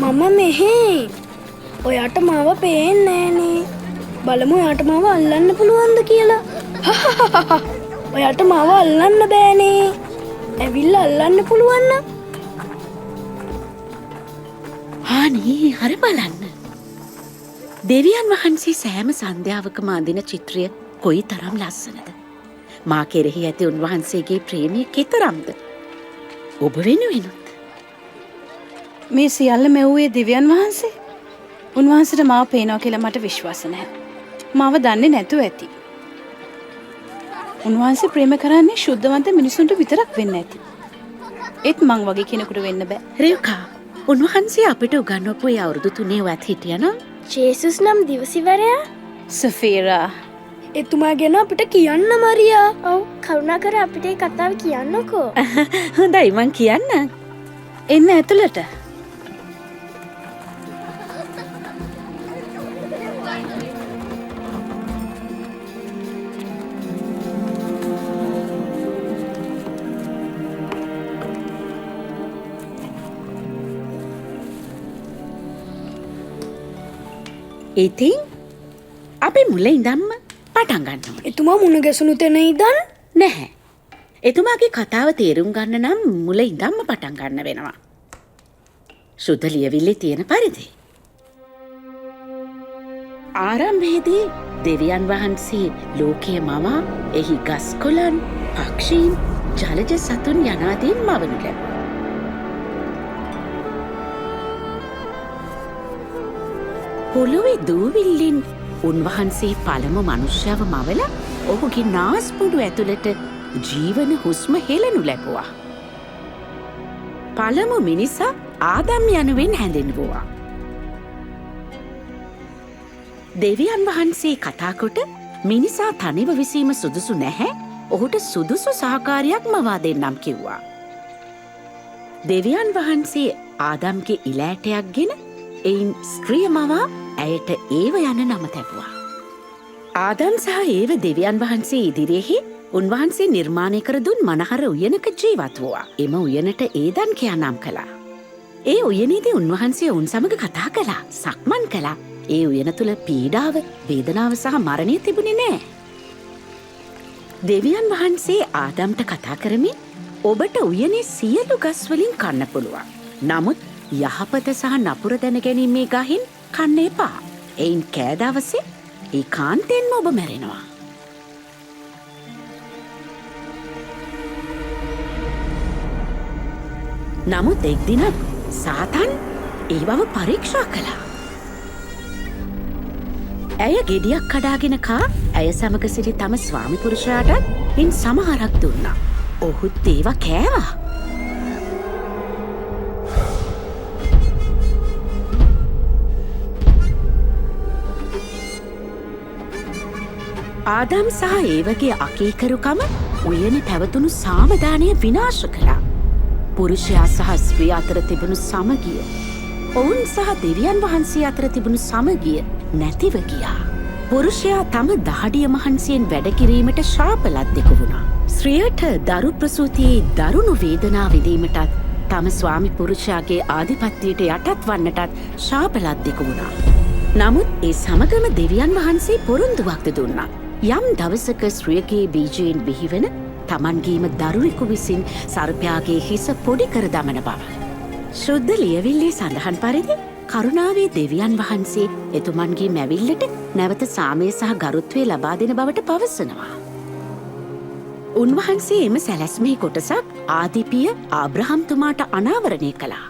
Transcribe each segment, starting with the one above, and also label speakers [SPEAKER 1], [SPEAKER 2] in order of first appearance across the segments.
[SPEAKER 1] මම මෙහෙ. ඔයාට මාව පේන්නේ නෑනේ. බලමු ඔයාට මාව අල්ලන්න පුළුවන්ද කියලා. ඔයාට මාව අල්ලන්න බෑනේ. ඇවිල්ලා අල්ලන්න පුළුවන් නම්.
[SPEAKER 2] හානි හරි බලන්න. දෙවියන් වහන්සේ සෑම සන්ධ්‍යාවකම අඳින චිත්‍රය කොයි තරම් ලස්සනද. මා කෙරෙහි ඇති උන්වහන්සේගේ ප්‍රේමය කෙතරම්ද. ඔබ වෙනුවෙනුත්.
[SPEAKER 3] මේ සියල්ල මෙව්වේ දෙවියන් වහන්සේ. උන්වහන්සේට මාව පේනවා කියලා මට විශ්වාස නැහැ. මාව දන්නේ නැතුව ඇති. උන්වහන්සේ ප්‍රේම කරන්නේ ශුද්ධවන්ත මිනිසුන්ට විතරක් වෙන්න ඇති. ඒත් මං වගේ කෙනෙකුට වෙන්න බෑ.
[SPEAKER 2] රේවකා, උන්වහන්සේ අපිට උගන්වපු ඒ අවුරුදු 3 ඔයත් හිටියනම්
[SPEAKER 1] ජේසුස් නම් දිවසිවරයා.
[SPEAKER 3] සෆීරා,
[SPEAKER 1] එතුමා ගැන අපිට කියන්න මරියා. ඔව්, කරුණාකර අපිට ඒ කතාව කියන්නකෝ.
[SPEAKER 2] හොඳයි මං කියන්න.
[SPEAKER 3] එන්න ඇතුළට.
[SPEAKER 2] ඉතින් අපි මුල ඉඳන්ම පටන් ගන්න ඕනේ.
[SPEAKER 1] එතුමා මුණ ගැසුණු තැන ඉඳන්
[SPEAKER 2] නැහැ. එතුමාගේ කතාව තේරුම් ගන්න නම් මුල ඉඳන්ම පටන් ගන්න වෙනවා. සුද්ධ ලියවිල්ලේ තියෙන පරිදි. ආරම්භයේදී දෙවියන් වහන්සේ ලෝකයේ මවා එහි ගස්කොළන්, පක්ෂීන්, ජලජ සතුන් යනාදීන් මවනු ලැබුවා. පොළොවේ දූවිල්ලෙන් උන්වහන්සේ පළමු මනුෂ්‍යව මවල ඔහුගේ නාස්පුඩු ඇතුළට ජීවන හුස්ම හෙළනු ලැබුවා. පළමු මිනිසා ආදම් යනුවෙන් හැඳින්වුවා. දෙවියන් වහන්සේ කතාකොට මිනිසා තනිව විසීම සුදුසු නැහැ, ඔහුට සුදුසු සහකාරයක් මවා දෙන්නම් කිව්වා. දෙවියන් වහන්සේ ආදම්ගේ ඉලෑටයක් ගෙන එයින් ස්ත්‍රිය මවා ඇයට ඒව යන නම තැබුවා. ආදම් සහ ඒව දෙවියන් වහන්සේ ඉදිරියෙහි උන්වහන්සේ නිර්මාණය කර දුන් මනහර උයනක ජීවත් වූවා. එම උයනට ඒදන් කියා නම් කළා. ඒ උයනේදී උන්වහන්සේ ඔවුන් සමග කතා කළා, සක්මන් කළා. ඒ උයන තුළ පීඩාව, වේදනාව සහ මරණය තිබුණේ නෑ. දෙවියන් වහන්සේ ආදම්ට කතා කරමින් ඔබට උයනේ සියලු ගස් වලින් කන්න පුළුවන්. නමුත් යහපත සහ නපුර දැන ගැනීමේ ගහින් කන්න එපා. එයින් කෑ දවසේ ඒකාන්තයෙන්ම ඔබ මැරෙනවා. නමුත් එක් දිනක් සාතන් ඒ බව පරීක්ෂා කළා. ඇය ගෙඩියක් කඩාගෙන කා ඇය සමග සිටි තම ස්වාමි පුරුෂයාටත් ඉන් සමහරක් දුන්නා. ඔහුත් ඒවා කෑවා. ආදම් සහ ඒවගේ අකීකරුකම උයන පැවතුණු සාමදානය විනාශ කළා. පුරුෂයා සහ ස්ත්‍රී අතර තිබුණු සමගිය, ඔවුන් සහ දෙවියන් වහන්සේ අතර තිබුණු සමගිය නැතිව ගියා. පුරුෂයා තම දහඩිය මහන්සියෙන් වැඩ කිරීමට ශාපලද්දෙකු වුණා. ස්ත්‍රියට දරු ප්‍රසූතියේ දරුණු වේදනා විඳීමටත් තම ස්වාමි පුරුෂයාගේ ආධිපත්‍යයට යටත් වන්නටත් ශාපලද්දෙකු වුණා. නමුත් ඒ සමගම දෙවියන් වහන්සේ පොරොන්දුවක්ද දුන්නා. යම් දවසක ස්ත්‍රියගේ බීජයෙන් බිහිවෙන තමන්ගේම දරුවෙකු විසින් සර්පයාගේ හිස පොඩි කර දමන බව. ශුද්ධ ලියවිල්ලේ සඳහන් පරිදි කරුණාවේ දෙවියන් වහන්සේ එතුමන්ගේ මැවිල්ලට නැවත සාමය සහ ගරුත්වය ලබා දෙන බවට පවසනවා. උන්වහන්සේ එම සැලැස්මේ කොටසක් ආදිපිය ආබ්‍රහම්තුමාට අනාවරණය කළා.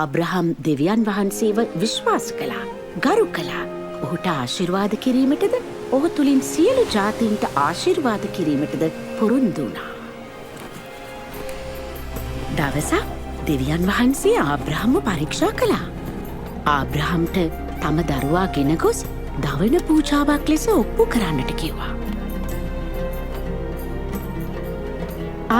[SPEAKER 2] ආබ්‍රහම් දෙවියන් වහන්සේව විශ්වාස කළා, ගරු කළා. ඔහුට ආශිර්වාද කිරීමටද ඔහු තුළින් සියලු ජාතීන්ට ආශිර්වාද කිරීමටද පොරොන්දු වුණා. දවසක් දෙවියන් වහන්සේ ආබ්‍රහම්ව පරීක්ෂා කළා. ආබ්‍රහම්ට තම දරුවා ගෙන ගොස් දවන පූජාවක් ලෙස ඔප්පු කරන්නට කිව්වා.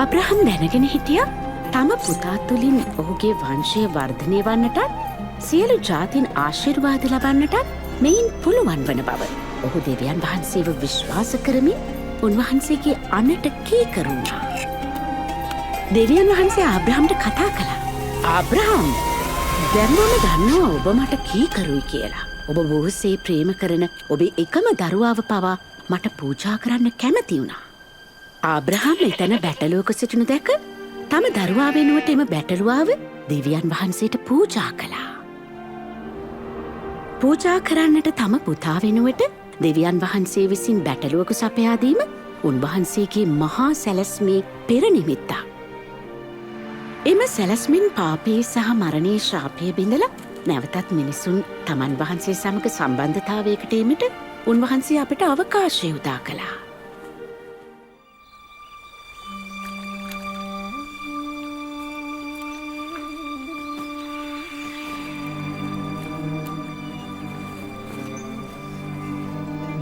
[SPEAKER 2] ආබ්‍රහම් දැනගෙන හිටියා තම පුතා තුළින් ඔහුගේ වංශය වර්ධනය වන්නටත් සියලු ජාතින් ආශිර්වාද ලබන්නටත් මෙයින් පුළුවන් වන බව. ඔහු දෙවියන් වහන්සේව විශ්වාස කරමින් උන්වහන්සේගේ අනට කීකරුණා. දෙවියන් වහන්සේ ආබ්‍රහම්ට කතා කළා. ආබ්‍රහම්! දැම්මම දන්නවා ඔබ මට කීකරුයි කියලා. ඔබ බොහෝසේ ප්‍රේම කරන ඔබේ එකම දරුවාව පවා මට පූජා කරන්න කැමති වුණා. ආබ්‍රහම් එතන බැටළුවක සිටිනු දැක තම දරුවා වෙනුවට එම බැටළුවාව දෙවියන් වහන්සේට පූජා කළා. පූජා කරන්නට තම පුතා වෙනුවට දෙවියන් වහන්සේ විසින් බැටළුවකු සපයාදීම උන්වහන්සේගේ මහා සැලැස්මේ පෙරනිමිත්තා. එම සැලැස්මින් පාපයේ සහ මරණයේ ශ්‍රාපය බිඳලා නැවතත් මිනිසුන් තමන් වහන්සේ සමග සම්බන්ධතාවයකට එමට උන්වහන්සේ අපට අවකාශය උදා කළා.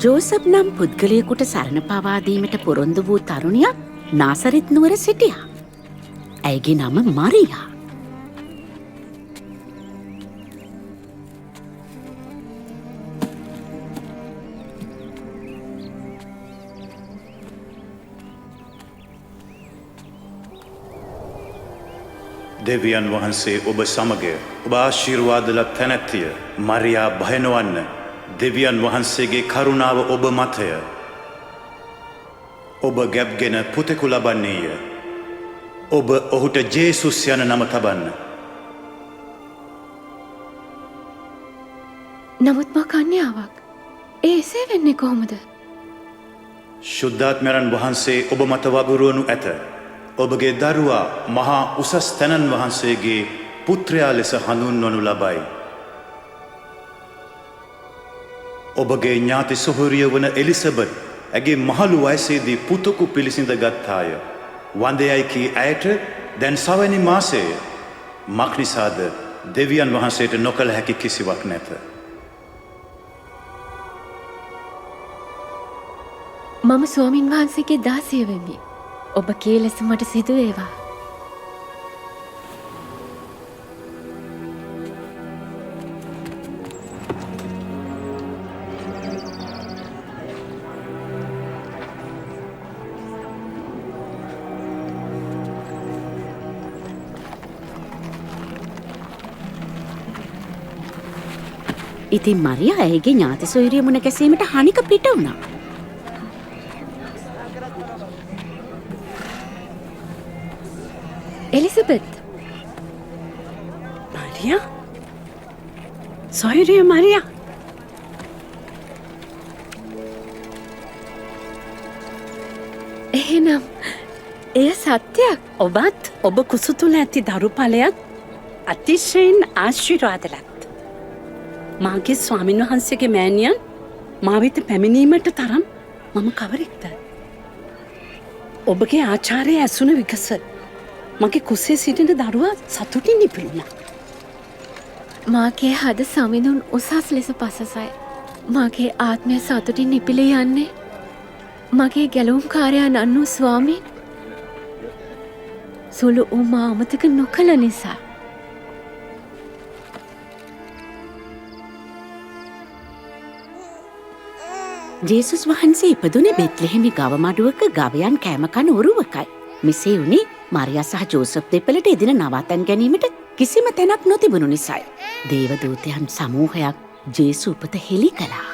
[SPEAKER 2] ජෝසප් නම් පුද්ගලයකුට සරණ පවාදීමට පොරොන්දු වූ තරුණියක් නාසරෙත් නුවර සිටියා. ඇයගේ නම මරියා.
[SPEAKER 4] දෙවියන් වහන්සේ ඔබ සමග ඔබ ආශිර්වාද ලත් තැනැත්තිය මරියා භය නොවන්න දෙවියන් වහන්සේගේ කරුණාව ඔබ මතය ඔබ ගැබ්ගෙන පුතෙකු ලබන්නේය ඔබ ඔහුට ජේසුස් යන නම තබන්න.
[SPEAKER 5] නමුත් මා කන්‍යාවක් ඒ එසේ වෙන්නේ කොහොමද?
[SPEAKER 4] ශුද්ධාත්මයන් වහන්සේ ඔබ මත වගුරුවනු ඇත. ඔබගේ දරුවා මහා උසස් තැනන් වහන්සේගේ පුත්‍රයා ලෙස හඳුන්වනු ලබයි. ඔබගේ ඥාති සොහොරිය වන එලිසබෙත් ඇගේ මහලු වයසේදී පුතෙකු පිළිසිඳ ගත්තාය. වඳයයි කී ඇයට දැන් සවැනි මාසය. මක්නිසාද දෙවියන් වහන්සේට නොකළ හැකි කිසිවක් නැත.
[SPEAKER 5] මම ස්වාමින් වහන්සේගේ දාසිය වෙමි. ඔබ කී ලෙස මට සිදු වේවා.
[SPEAKER 2] ඉතින් මරියා ඇයගේ ඥාති සොයුරිය මුණ ගැසීමට හනික පිට වුණා.
[SPEAKER 5] එලිසබෙත්
[SPEAKER 3] මරියා? සොයුරිය මරියා?
[SPEAKER 5] එහෙනම් එය සත්‍යයක්.
[SPEAKER 3] ඔබත් ඔබ කුසු තුළ ඇති දරුඵලයත් අතිශයින් ආශිර්වාදලත්. මාගේ ස්වාමින් වහන්සේගේ මෑණියන් මා වෙත පැමිණීමට තරම් මම කවරෙක්ද? ඔබගේ ආචාරය ඇසුන විගස මගේ කුසේ සිටින දරුවා සතුටින් නිපිළුණා.
[SPEAKER 5] මාගේ හද සමිඳුන් උසස් ලෙස පසසයි. මාගේ ආත්මය සතුටින් නිපිල යන්නේ මගේ ගැලවුම්කාරයා නන්නු ස්වාමීන් සුළු උමා අමතක නොකළ නිසා.
[SPEAKER 2] ජේසුස් වහන්සේ ඉපදුනේ බෙත්ලෙහෙමි ගවමඩුවක ගවයන් කෑමකන ඔරුවකයි. මෙසේ වුණේ මරියා සහ ජෝසප් දෙපළට එදින නවතන් ගැනීමට කිසිම තැනක් නොතිබුණු නිසයි. දේවදූතයන් සමූහයක් ජේසු උපත හෙළි කළා.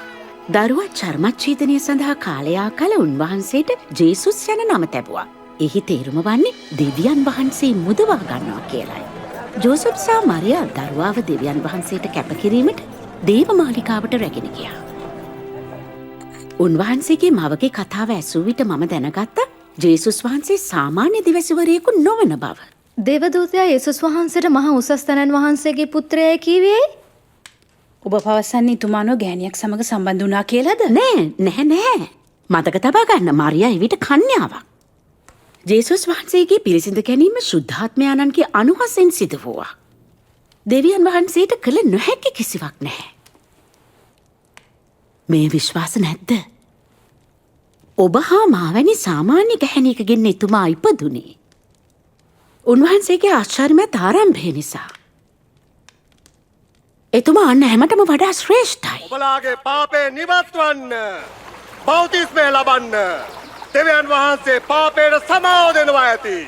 [SPEAKER 2] දරුවා චර්මච්ඡේදනය සඳහා කාලයා කල උන්වහන්සේට ජේසුස් යන නම තැබුවා. එහි තේරුම වන්නේ දෙවියන් වහන්සේ මුදවා ගන්නවා කියලයි. ජෝසප් සහ මරියා දරුවාව දෙවියන් වහන්සේට කැපකිරීමට දේවමාලිකාවට රැගෙන ගියා. උන්වහන්සේගේ මවගේ කතාව ඇසූ විට මම දැනගත්තා ජේසුස් වහන්සේ සාමාන්‍ය දිවැසිවරයෙකු නොවන බව.
[SPEAKER 6] දේවදූතයා යේසුස් වහන්සේට මහා උසස් තැනන් වහන්සේගේ පුත්‍රයයි කීවේ?
[SPEAKER 3] ඔබ පවසන්නේ තුමානෝ ගෑණියක් සමග සම්බන්ධ වුණා කියලාද?
[SPEAKER 2] නැහැ. මතක තබා ගන්න මරියා එවිට කන්‍යාවක්. ජේසුස් වහන්සේගේ පිළිසිඳ ගැනීම ශුද්ධාත්මයාණන්ගේ අනුහසෙන් සිදු වූවා. දෙවියන් වහන්සේට කළ නොහැකි කිසිවක් නැහැ. මේ විශ්වාස නැද්ද? ඔබ හා මාවැනි සාමාන්‍ය ගැහැණියකගෙන් එතුමා ඉපදුනේ. උන්වහන්සේගේ ආශ්චර්යමත් ආරම්භය නිසා. එතුමා අන්න හැමටම වඩා ශ්‍රේෂ්ඨයි.
[SPEAKER 7] ඔබලාගේ පාපේ නිවත්වන්න බෞතිස්මය ලබන්න දෙවියන් වහන්සේ පාපයට සමාව දෙනවා ඇති.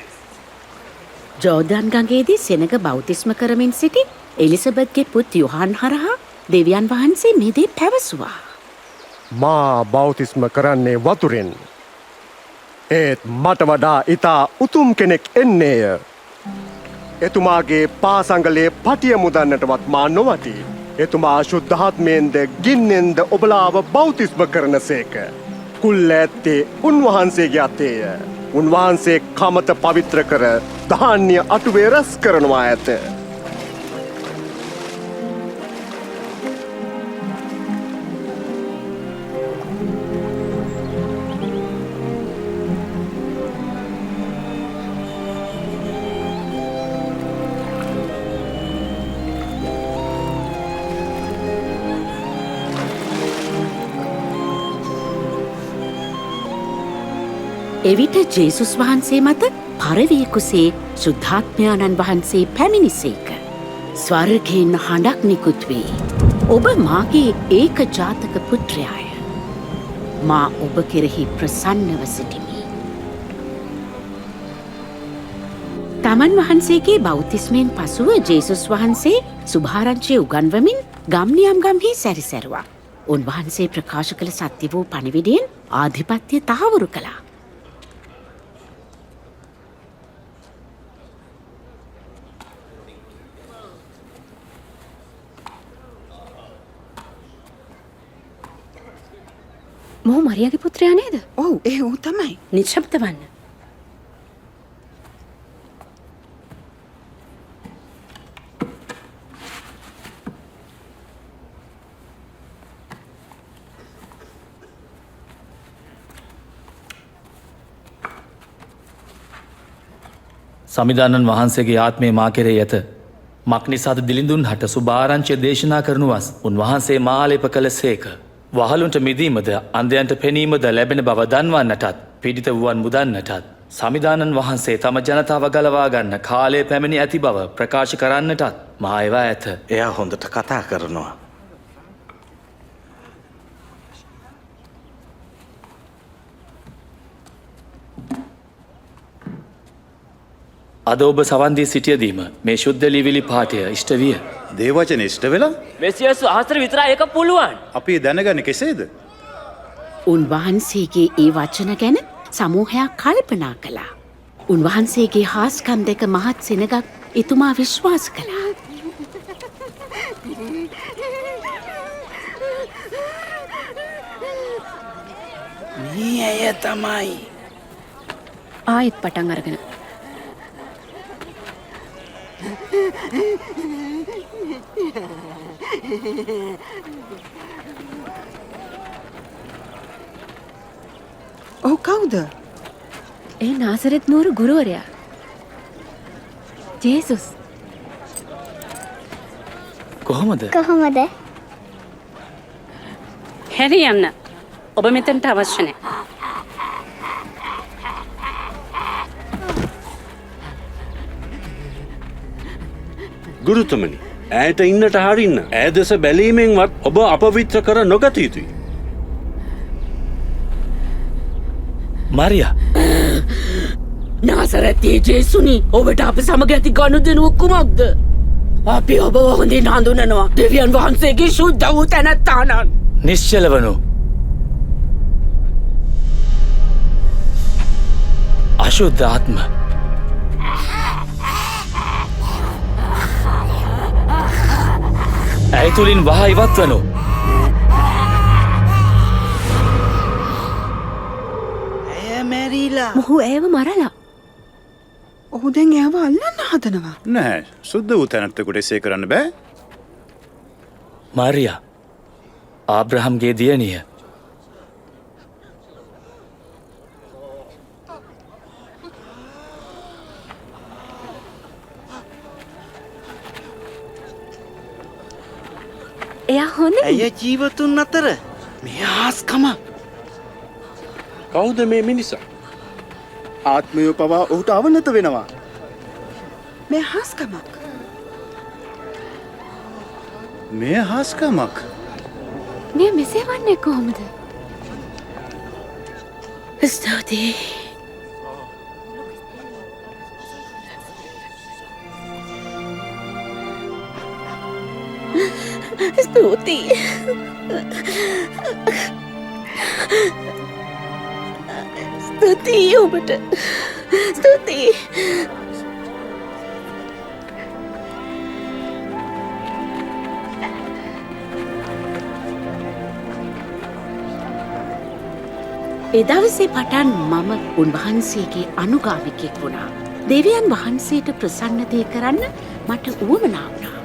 [SPEAKER 2] ජෝර්දන් ගඟේදී සෙනග බෞතිස්ම කරමින් සිටි එලිසබත්ගේ පුත් යොහන් හරහා දෙවියන් වහන්සේ මේ දේ පැවසුවා.
[SPEAKER 7] මා බෞතිස්ම කරන්නේ වතුරෙන්. ඒත් මට වඩා ඉතා උතුම් කෙනෙක් එන්නේය. එතුමාගේ පාසංගලේ පටිය මුදන්නටවත් මා නොවති. එතුමා ශුද්ධාත්මයෙන්ද ගින්නෙන්ද ඔබලාව බෞතිස්ම කරන සේක. කුල්ල ඇත්තේ උන්වහන්සේගේ අතේය. උන්වහන්සේ කමත පවිත්‍ර කර ධාන්‍ය අටුවේ රැස් කරනවා ඇත.
[SPEAKER 2] එවිට ජේසුස් වහන්සේ මත පරවියකුසේ ශුද්ධාත්මයාණන් වහන්සේ පැමිණිසේක. ස්වර්ගයෙන් හඬක් නිකුත් වේ. ඔබ මාගේ ඒක ජාතක පුත්‍රයාය. මා ඔබ කෙරෙහි ප්‍රසන්නව සිටිමි. තමන් වහන්සේගේ බෞතිස්මයෙන් පසුව ජේසුස් වහන්සේ සුභාරංචිය උගන්වමින් ගම්නියම් ගම්හි සැරිසැරුවා. උන්වහන්සේ ප්‍රකාශ කළ සත්‍ය වූ පණිවිඩයෙන් ආධිපත්‍ය තහවුරු කළා.
[SPEAKER 5] මොහු මරියාගේ පුත්‍රයා නේද?
[SPEAKER 3] ඔව් ඒ ඌ තමයි. නිශ්ශබ්ද වන්න.
[SPEAKER 8] සමිධානන් වහන්සේගේ ආත්මය මා කෙරේ ඇත. මක් නිසාද දිලිඳුන් හට සුභාරංචිය දේශනා කරනුවස් උන්වහන්සේ මාලේප කළ සේක. වහලුන්ට මිදීමද අන්දයන්ට පෙනීමද ලැබෙන බව දන්වන්නටත් පිඩිත වුවන් මුදන්නටත් සමිධානන් වහන්සේ තම ජනතාව ගලවා ගන්න කාලය පැමිණි ඇති බව ප්‍රකාශ කරන්නටත් මා ඒවා ඇත.
[SPEAKER 9] එයා හොඳට කතා කරනවා.
[SPEAKER 8] අද ඔබ සවන්දී සිටියදීම මේ ශුද්ධ ලිවිලි පාඨය ඉෂ්ට විය.
[SPEAKER 4] දේවචන ඉෂ්ට වෙලා
[SPEAKER 10] මෙසියස් අහතර විතරා එක පුළුවන්.
[SPEAKER 4] අපි දැනගන්න කෙසේද?
[SPEAKER 2] උන්වහන්සේගේ ඒ වචන ගැන සමූහයක් කල්පනා කළා. උන්වහන්සේගේ හාස්කම් දෙක මහත් සෙනගක් එතුමා විශ්වාස කළා.
[SPEAKER 3] මේ ඇය තමයි.
[SPEAKER 5] ආයෙත් පටන් අරගෙන.
[SPEAKER 3] ඔහු කවුද?
[SPEAKER 5] ඒ නාසරෙත් නුවර ගුරුවරයා. ජේසුස්.
[SPEAKER 8] කොහොමද?
[SPEAKER 3] හැරි යන්න. ඔබ මෙතනට අවශ්‍ය නැහැ.
[SPEAKER 11] ගුරුතුමනි, ඇයට ඉන්නට හරින්න. ඈ දෙස බැලීමෙන්වත් ඔබ අපවිත්‍ර කර නොගත යුතුයි.
[SPEAKER 8] මරියා.
[SPEAKER 2] නාසරැත්තේ ජේසුනි, ඔබට අප සමග ඇති ගනුදෙනුව කුමක්ද? අපි ඔබ හොඳින් හඳුනනවා. දෙවියන් වහන්සේගේ ශුද්ධ වූ තැනැත්තාණන්.
[SPEAKER 8] නිශ්චල වනු. අශුද්ධ ආත්ම. ඇය තුළින් වහා ඉවත් වනු.
[SPEAKER 3] ඇය මැරිලා.
[SPEAKER 5] මොහු ඇයව මරලා.
[SPEAKER 3] ඔහු දැන් එයාව අල්ලන්න හදනවා.
[SPEAKER 4] නැහැ. සුද්ධ වූ තැනැත්තෙකුට එසේ කරන්න බෑ.
[SPEAKER 8] මරියා. ආබ්‍රහම්ගේ දියණිය.
[SPEAKER 5] එයා හොඳ
[SPEAKER 9] ඇය ජීවතුන් අතර
[SPEAKER 3] මේ ආස්කම.
[SPEAKER 11] කවුද මේ මිනිසා?
[SPEAKER 9] ආත්මය පවා ඔහුට අවනත වෙනවා.
[SPEAKER 3] මේ හාස්කමක්.
[SPEAKER 4] මෙය හාස්කමක්.
[SPEAKER 5] මේ මෙසේ වන්නේ කොහොමද?
[SPEAKER 2] ස්තුතියි.
[SPEAKER 3] ස්තුතියි. ස්තුතියි ඔබට. ස්තුතියි.
[SPEAKER 2] එදවසේ පටන් මම උන්වහන්සේගේ අනුගාමිකෙක් වුණා. දෙවියන් වහන්සේට ප්‍රසන්නදය කරන්න මට උවමනා වුණා.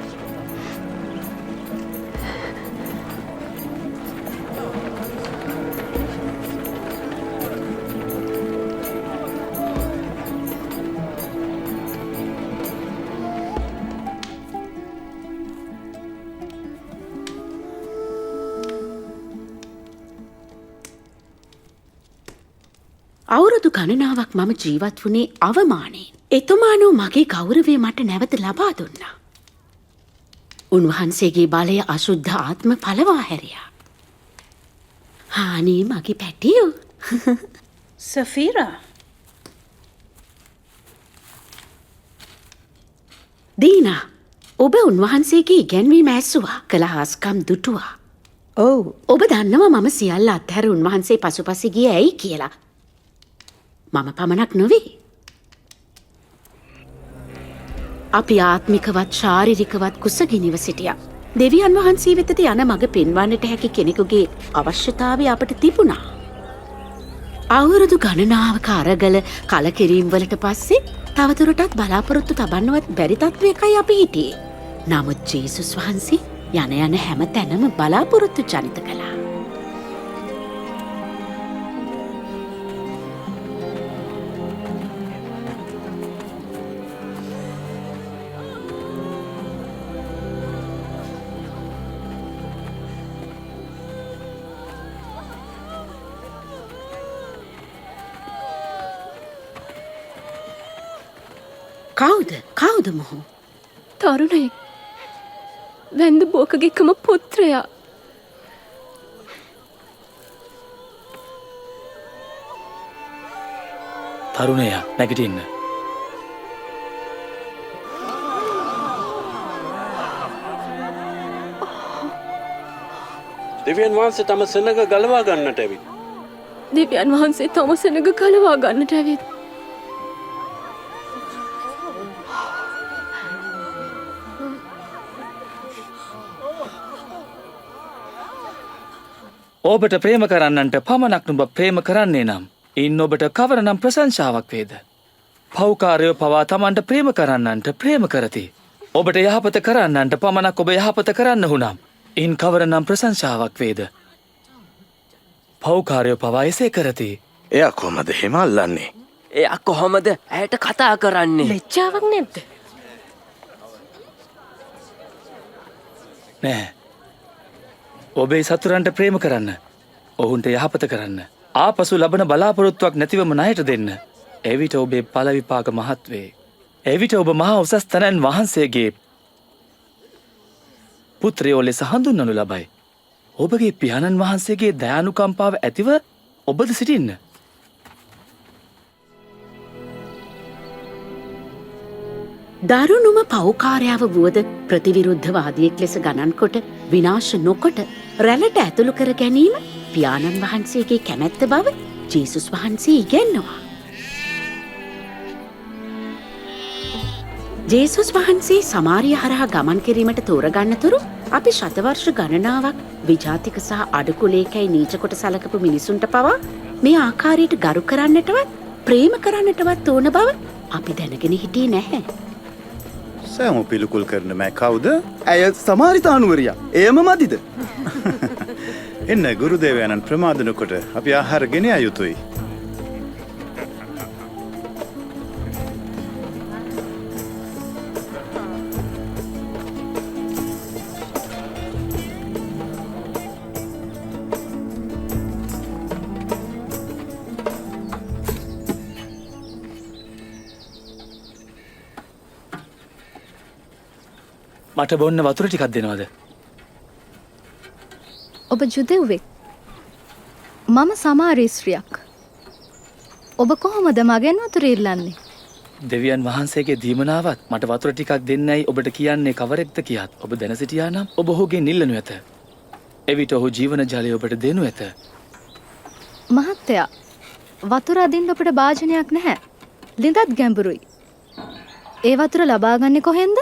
[SPEAKER 2] අවුරුදු ගණනාවක් මම ජීවත් වුණේ අවමානයෙන්. එතුමානෝ මගේ ගෞරවය මට නැවත ලබා දුන්නා. උන්වහන්සේගේ බලය අශුද්ධ ආත්ම පලවා හැරියා. හානේ මගේ පැටියෝ.
[SPEAKER 3] සෆීරා.
[SPEAKER 2] දීනා, ඔබ උන්වහන්සේගේ ඉගැන්වීම ඇස්සුවා, කළ හාස්කම් දුටුවා.
[SPEAKER 3] ඔව්.
[SPEAKER 2] ඔබ දන්නවා මම සියල්ල අත්හැර උන්වහන්සේ පසුපස ගියේ ඇයි කියලා. මම පමණක් නොවේ. අපි ආත්මිකවත් ශාරීරිකවත් කුසගිනිව සිටියා. දෙවියන් වහන්සේ වෙතට යන මඟ පෙන්වන්නට හැකි කෙනෙකුගේ අවශ්‍යතාවය අපට තිබුණා. අවුරුදු ගණනාවක අරගල කලකිරීම් වලට පස්සේ තවදුරටත් බලාපොරොත්තු තබන්නවත් බැරි තත්වයකයි අපි හිටියේ. නමුත් ජේසුස් වහන්සේ යන හැම තැනම බලාපොරොත්තු ජනිත කළා. කවුද මොහු?
[SPEAKER 5] තරුණයෙක්. වැන්ද බෝකගෙකම පුත්‍රයා.
[SPEAKER 8] තරුණයා නැගිටින්න.
[SPEAKER 11] දෙවියන් වහන්සේ තම සෙනග ගලවා ගන්නට ඇවිත්.
[SPEAKER 5] දෙවියන් වහන්සේ තම සෙනග ගලවා ගන්නට ඇවිත්.
[SPEAKER 8] ඔබට ප්‍රේම කරන්නන්ට පමණක් නුඹ ප්‍රේම කරන්නේ නම් ඉන් ඔබට කවරනම් ප්‍රශංසාවක් වේද? පෞකාරයෝ පවා තමන්ට ප්‍රේම කරන්නන්ට ප්‍රේම කරති. ඔබට යහපත කරන්නන්ට පමණක් ඔබ යහපත කරන්න වුනම් ඉන් කවරනම් ප්‍රශංසාවක් වේද? පෞකාරයෝ පවා එසේ කරති.
[SPEAKER 9] එයා කොහමද එහෙම අල්ලන්නේ?
[SPEAKER 10] එයා කොහොමද ඇයට කතා කරන්නේ?
[SPEAKER 5] ලැජ්ජාවක් නැද්ද?
[SPEAKER 8] නෑ. ඔබේ සතුරන්ට ප්‍රේම කරන්න. ඔවුන්ට යහපත කරන්න. ආපසු ලබන බලාපොරොත්තුවක් නැතිවම ණයට දෙන්න. එවිට ඔබේ ඵල විපාක මහත් වේ. එවිට ඔබ මහා උසස් තනන් වහන්සේගේ පුත්‍රයෝ ලෙස හඳුන්වනු ලබයි. ඔබගේ පියාණන් වහන්සේගේ දයානුකම්පාව ඇතිව ඔබද සිටින්න.
[SPEAKER 2] දරුණුම පෞකාරයාව වුවද ප්‍රතිවිරුද්ධවාදියෙක් ලෙස ගණන් කොට විනාශ නොකොට රැළට ඇතුළු කර ගැනීම පියාණන් වහන්සේගේ කැමැත්ත බව ජේසුස් වහන්සේ ඉගැන්නවා. ජේසුස් වහන්සේ සමාරිය හරහා ගමන් කිරීමට තෝරගන්නතුරු අපි ශතවර්ෂ ගණනාවක් විජාතික සහ අඩකුලේකැයි නීචකොට සලකපු මිනිසුන්ට පවා මේ ආකාරයට ගරු කරන්නටවත් ප්‍රේම කරන්නටවත් ඕන බව අපි දැනගෙන හිටියේ නැහැ.
[SPEAKER 4] සෑම පිළිකුල් කරන මෑ කවුද?
[SPEAKER 9] ඇය සමාරිතානුවරියා. එයම මදිද?
[SPEAKER 4] එන්න ගුරුදේවයන්න් ප්‍රමාද නොකොට අපි ආහාර ගෙන යා යුතුයි.
[SPEAKER 8] මට බොන්න වතුර ටිකක් දෙනවද?
[SPEAKER 6] ඔබ ජුදෙව්වෙක්. මම සමාරී ස්ත්‍රියක්. ඔබ කොහොමද මගෙන් වතුර ඉල්ලන්නේ?
[SPEAKER 8] දෙවියන් වහන්සේගේ දීමනාවත් මට වතුර ටිකක් දෙන්නයි ඔබට කියන්නේ කවරෙක්ද කියාත් ඔබ දැන සිටියා නම් ඔබ ඔහුගේ නිල්ලනු ඇත. එවිට ඔහු ජීවන ජලය ඔබට දෙනු ඇත.
[SPEAKER 6] මහත්තයා වතුර අදින්න අපිට භාජනයක් නැහැ. ලිඳත් ගැඹුරුයි. ඒ වතුර ලබාගන්නේ කොහෙන්ද?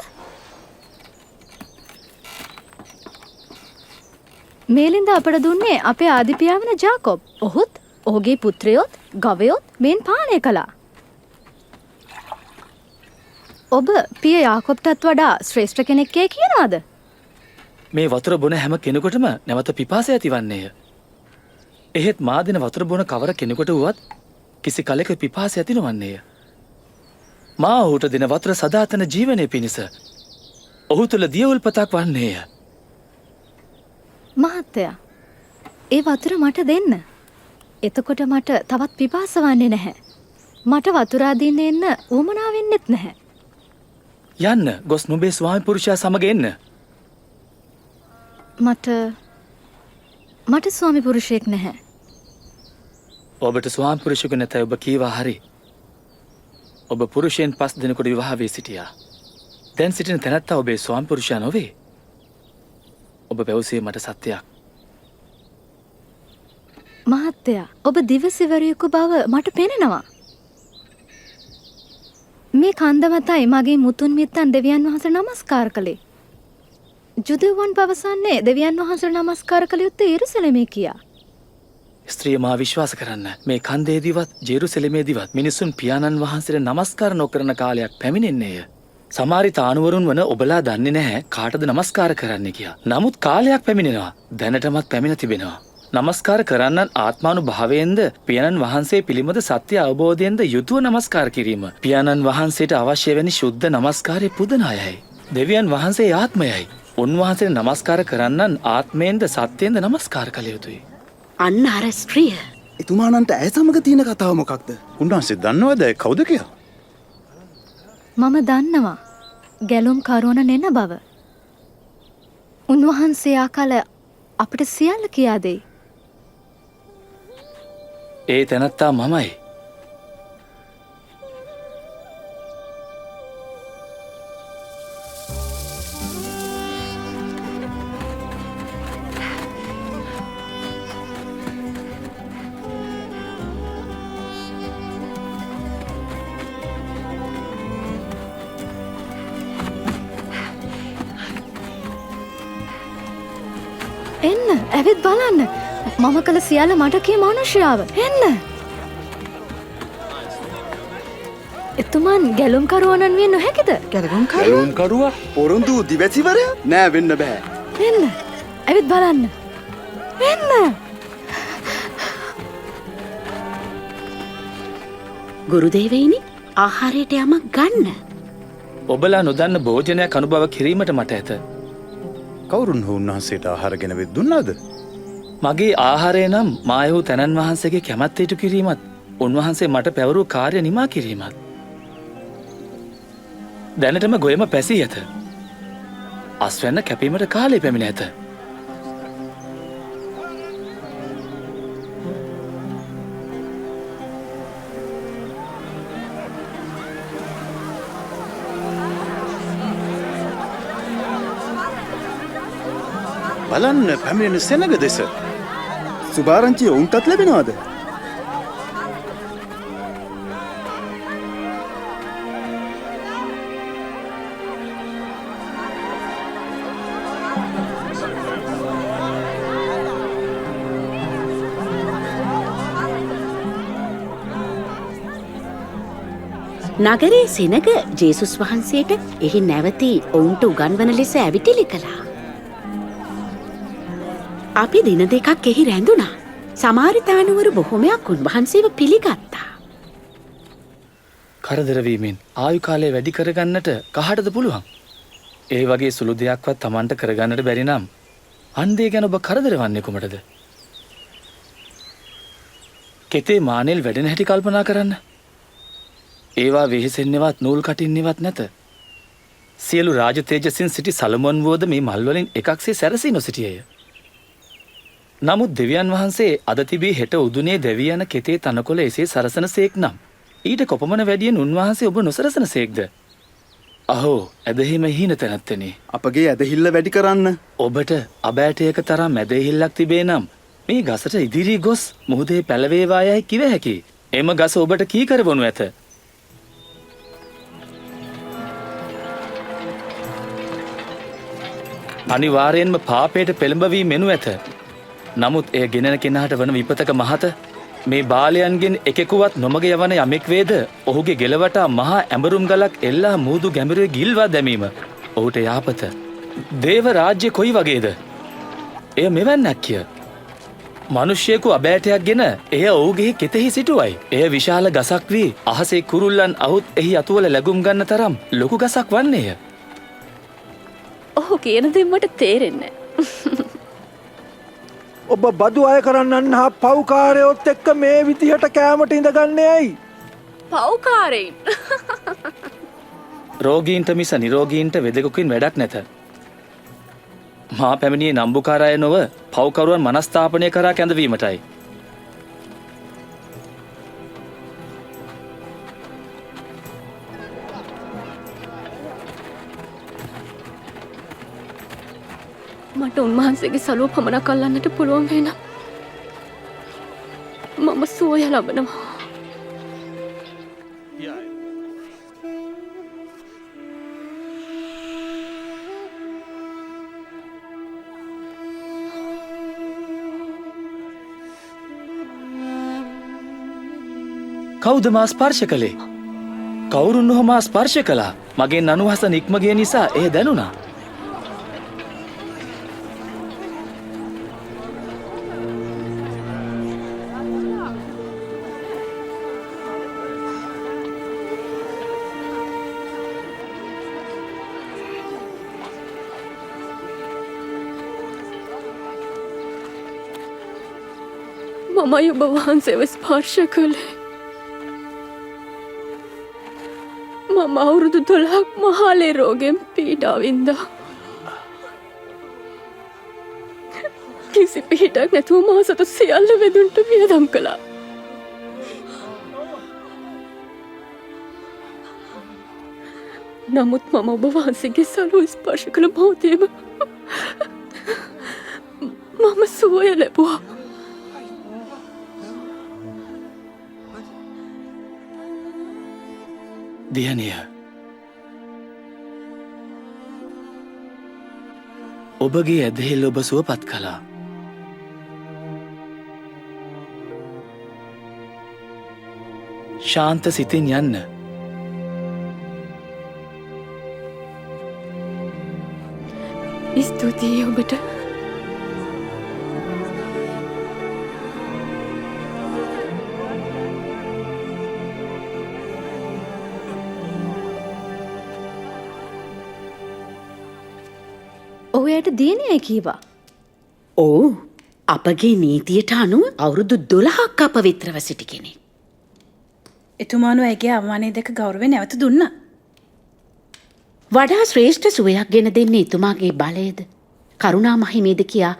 [SPEAKER 6] මේ ලිඳ අපට දුන්නේ අපේ ආදිපියාවන ජාකොබ්. ඔහුත් ඔහුගේ පුත්‍රයොත් ගවයොත් මෙන් පානය කළා. ඔබ පිය යාකොබ්ටත් වඩා ශ්‍රේෂ්ඨ කෙනෙක්කේ කියනවාද?
[SPEAKER 8] මේ වතුර බොන හැම කෙනෙකුටම නැවත පිපාසය ඇතිවන්නේය. එහෙත් මා දෙන වතුර බොන කවර කෙනෙකුට වුවත් කිසි කලෙක පිපාසය ඇති නොවන්නේය. මා ඔහුට දෙන වතුර සදාතන ජීවනය පිණිස ඔහු තුළ දියවුල්පතක් වන්නේය.
[SPEAKER 6] මහත්තයා ඒ වතුර මට දෙන්න. එතකොට මට තවත් පිපාස වන්නේ නැහැ. මට වතුර අදින්න එන්න උවමනා වෙන්නෙත් නැහැ.
[SPEAKER 8] යන්න ගොස් නුඹේ ස්වාමි පුරුෂයා සමග එන්න.
[SPEAKER 6] මට ස්වාමි පුරුෂයෙක් නැහැ.
[SPEAKER 8] ඔබට ස්වාමි පුරුෂයෙකු නැතයි ඔබ කීවා හරි. ඔබ පුරුෂයන් 5 දෙනෙකුට විවාහ වී සිටියා. දැන් සිටින තැනැත්තා ඔබේ ස්වාමි පුරුෂයා නොවේ. ඔබ පැවසුවේ මට සත්‍යයක්.
[SPEAKER 6] මහත්තයා ඔබ දිවසිවරියකු බව මට පෙනෙනවා. මේ කන්ද මතයි මගේ මුතුන් මිත්තන් දෙවියන් වහන්සේ නමස්කාර කළේ. ජුදෙව්වන් පවසන්නේ දෙවියන් වහන්සේ නමස්කාර කළ යුත්තේ යෙරුසලමේ කියා.
[SPEAKER 8] ස්ත්‍රිය මා විශ්වාස කරන්න මේ කන්දේදීවත් ජෙරුසලමේදීවත් මිනිසුන් පියාණන් වහන්සේට නමස්කාර නොකරන කාලයක් පැමිණෙන්නේය. සමහර තානුවරුන් වන ඔබලා දන්නේ නැහැ කාටද නමස්කාර කරන්න කියා. නමුත් කාලයක් පැමිණෙනවා. දැනටමත් පැමිණ තිබෙනවා. නමස්කාර කරන්නන් ආත්මානුභාවයෙන්ද පියාණන් වහන්සේ පිළිබඳ සත්‍ය අවබෝධයෙන්ද යුතුව නමස්කාර කිරීම. පියාණන් වහන්සේට අවශ්‍ය වැනි ශුද්ධ නමස්කාරය පුදන අයයි. දෙවියන් වහන්සේ ආත්මයයි. උන්වහන්සේ නමස්කාර කරන්නන් ආත්මයෙන්ද සත්‍යයෙන්ද නමස්කාර කළ යුතුයි.
[SPEAKER 2] අන්න අර ස්ත්‍රිය.
[SPEAKER 9] එතුමානන්ට ඇය සමග තියෙන කතාව මොකක්ද?
[SPEAKER 4] උන්වහන්සේ දන්නවද ඇය කවුද කියලා?
[SPEAKER 6] මම දන්නවා ගැලුම් කරුවන නෙන බව. උන්වහන්සේ ආකල අපිට සියල්ල කියා දෙයි.
[SPEAKER 8] ඒ තැනැත්තා මමයි.
[SPEAKER 6] එන්න ඇවිත් බලන්න. මම කළ සියල්ල මට කිය මනුෂ්‍යාව. එන්න. එතුමන් ගැලුම්කරුවනන් විය නොහැකිද?
[SPEAKER 9] ගැලුම්කරුවා පොරොන්දු දිවැසිවරයා නෑ වෙන්න බෑ.
[SPEAKER 6] එන්න ඇවිත් බලන්න. එන්න.
[SPEAKER 2] ගුරුදේවයිනි ආහාරයට යමක් ගන්න.
[SPEAKER 8] ඔබලා නොදන්න භෝජනයක් අනුභව කිරීමට මට ඇත.
[SPEAKER 4] කවුරුන් හෝ උන්වහන්සේට ආහාර ගෙනවෙත් දුන්නාද?
[SPEAKER 8] මගේ ආහාරය නම් මායහු තැනන් වහන්සේගේ කැමැත්ත ඉටු කිරීමත් උන්වහන්සේ මට පැවරූ කාර්ය නිමා කිරීමත්. දැනටම ගොයම පැසී ඇත. අස්වැන්න කැපීමට කාලය පැමිණ ඇත.
[SPEAKER 4] බලන්න පැමිණෙන සෙනග දෙස.
[SPEAKER 9] සුභාරංචිය ඔවුන්ටත් ලැබෙනවාද?
[SPEAKER 2] නගරේ සෙනග ජේසුස් වහන්සේට එහි නැවතී ඔවුන්ට උගන්වන ලෙස ඇවිටිලි කළා. අපි දින දෙකක් එහි රැඳුණා. සමාරිතානුවරු බොහොමයක් උන්වහන්සේව පිළිගත්තා.
[SPEAKER 8] කරදරවීමෙන් ආයු කාලය වැඩි කරගන්නට කහටද පුළුවන්? ඒ වගේ සුළු දෙයක්වත් Tamanට කරගන්නට බැරි නම් අන්දේ ගැන ඔබ කරදර වන්නේ කොමටද? කෙතේ මානෙල් වැඩෙන හැටි කල්පනා කරන්න. ඒවා වෙහෙසෙන්නවත් නූල් කටින්නවත් නැත. සියලු රාජ තේජසින් සිටි සලමොන් වුවද මේ මල්වලින් එකක්සේ සැරසී නොසිටියේය. නමුත් දෙවියන් වහන්සේ අද තිබී හෙට උදුනේ දැවී යන කෙතේ තනකොළ එසේ සරසන සේක් නම් ඊට කොපමණ වැඩියෙන් උන්වහන්සේ ඔබ නොසරසන සේක්ද? අහෝ ඇදහිම හීන තැනැත්තනේ.
[SPEAKER 9] අපගේ ඇදහිල්ල වැඩි කරන්න.
[SPEAKER 8] ඔබට අබෑටයක තරම් ඇදහිල්ලක් තිබේ නම් මේ ගසට ඉදිරී ගොස් මුහුදේ පැළවේවා යයි කිව හැකි. එම ගස ඔබට කීකරවනු ඇත. අනිවාර්යෙන්ම පාපයට පෙළඹවී මෙනු ඇත. නමුත් එය ගෙනෙන කෙනාට වන විපතක මහත මේ බාලයන්ගෙන් එකෙකුවත් නොමග යවන යමෙක් වේද ඔහුගේ ගෙලවටා මහා ඇඹරුම් ගලක් එල්ලා මුහුදු ගැඹුරේ ගිල්වා දැමීම ඔහුට යාපත. දේව රාජ්‍ය කොයි වගේද? එය මෙවැන්නක් කිය. මනුෂ්‍යයෙකු අබෑටයක් ගෙන එය ඔහුගේ කෙතෙහි සිටුවයි. එය විශාල ගසක් වී අහසේ කුරුල්ලන් අහුත් එහි අතුවල ලැබුම් ගන්න තරම් ලොකු ගසක් වන්නේය.
[SPEAKER 5] ඔහු කියන දෙමට තේරෙන්නේ.
[SPEAKER 12] ඔබ බදු අය කරන්නන් හා පව්කාරයොත් එක්ක මේ විදිහට කෑමට ඉඳගන්නේ ඇයි?
[SPEAKER 5] පව්කාරයින්.
[SPEAKER 8] රෝගීන්ට මිස නිරෝගීන්ට වෙදෙකුකින් වැඩක් නැත. මා පැමිණියේ නම්බුකාරය නොව පව්කරුවන් මනස්ථාපනය කරා කැඳවීමටයි.
[SPEAKER 5] මට උන්වහන්සේගේ සලුව පමණක් අල්ලන්නට පුළුවන් වෙන මම සුවය ලබනවා.
[SPEAKER 8] කවුද මා ස්පර්ශ කළේ? කවුරුන් ඔහු මා ස්පර්ශ කළා? මගෙන් අනුහස නික්ම ගිය නිසා එය දැනුණා.
[SPEAKER 5] මමයි ඔබ වහන්සේව ස්පර්ශ කළේ. මම අවුරුදු 12ක් මහලේ රෝගයෙන් පීඩා වින්දා. කිසි පිහිටක් නැතුව මා සතු සියල්ල වෙදුන්ට වියදම් කළා. නමුත් මම ඔබ වහන්සේගේ සලුව ස්පර්ශ කළ මොහොතේම මම සුවය ලැබුවා.
[SPEAKER 8] දියණිය, ඔබගේ ඇදහිල්ල ඔබ සුවපත් කළා. ශාන්ත සිතින් යන්න.
[SPEAKER 5] ස්තුතියි ඔබට.
[SPEAKER 6] ඔහුයට දියණියයි කීවා.
[SPEAKER 2] ඕ අපගේ නීතියට අනුව අවුරුදු 12ක් අපවිත්‍රව සිටි කෙනෙක්.
[SPEAKER 13] එතුමානු ඇගේ අවමානය දෙක ගෞරවය නැවත දුන්නා.
[SPEAKER 2] වඩා ශ්‍රේෂ්ඨ සුවයක් ගෙන දෙන්නේ එතුමාගේ බලයද කරුණා මහිමේද කියා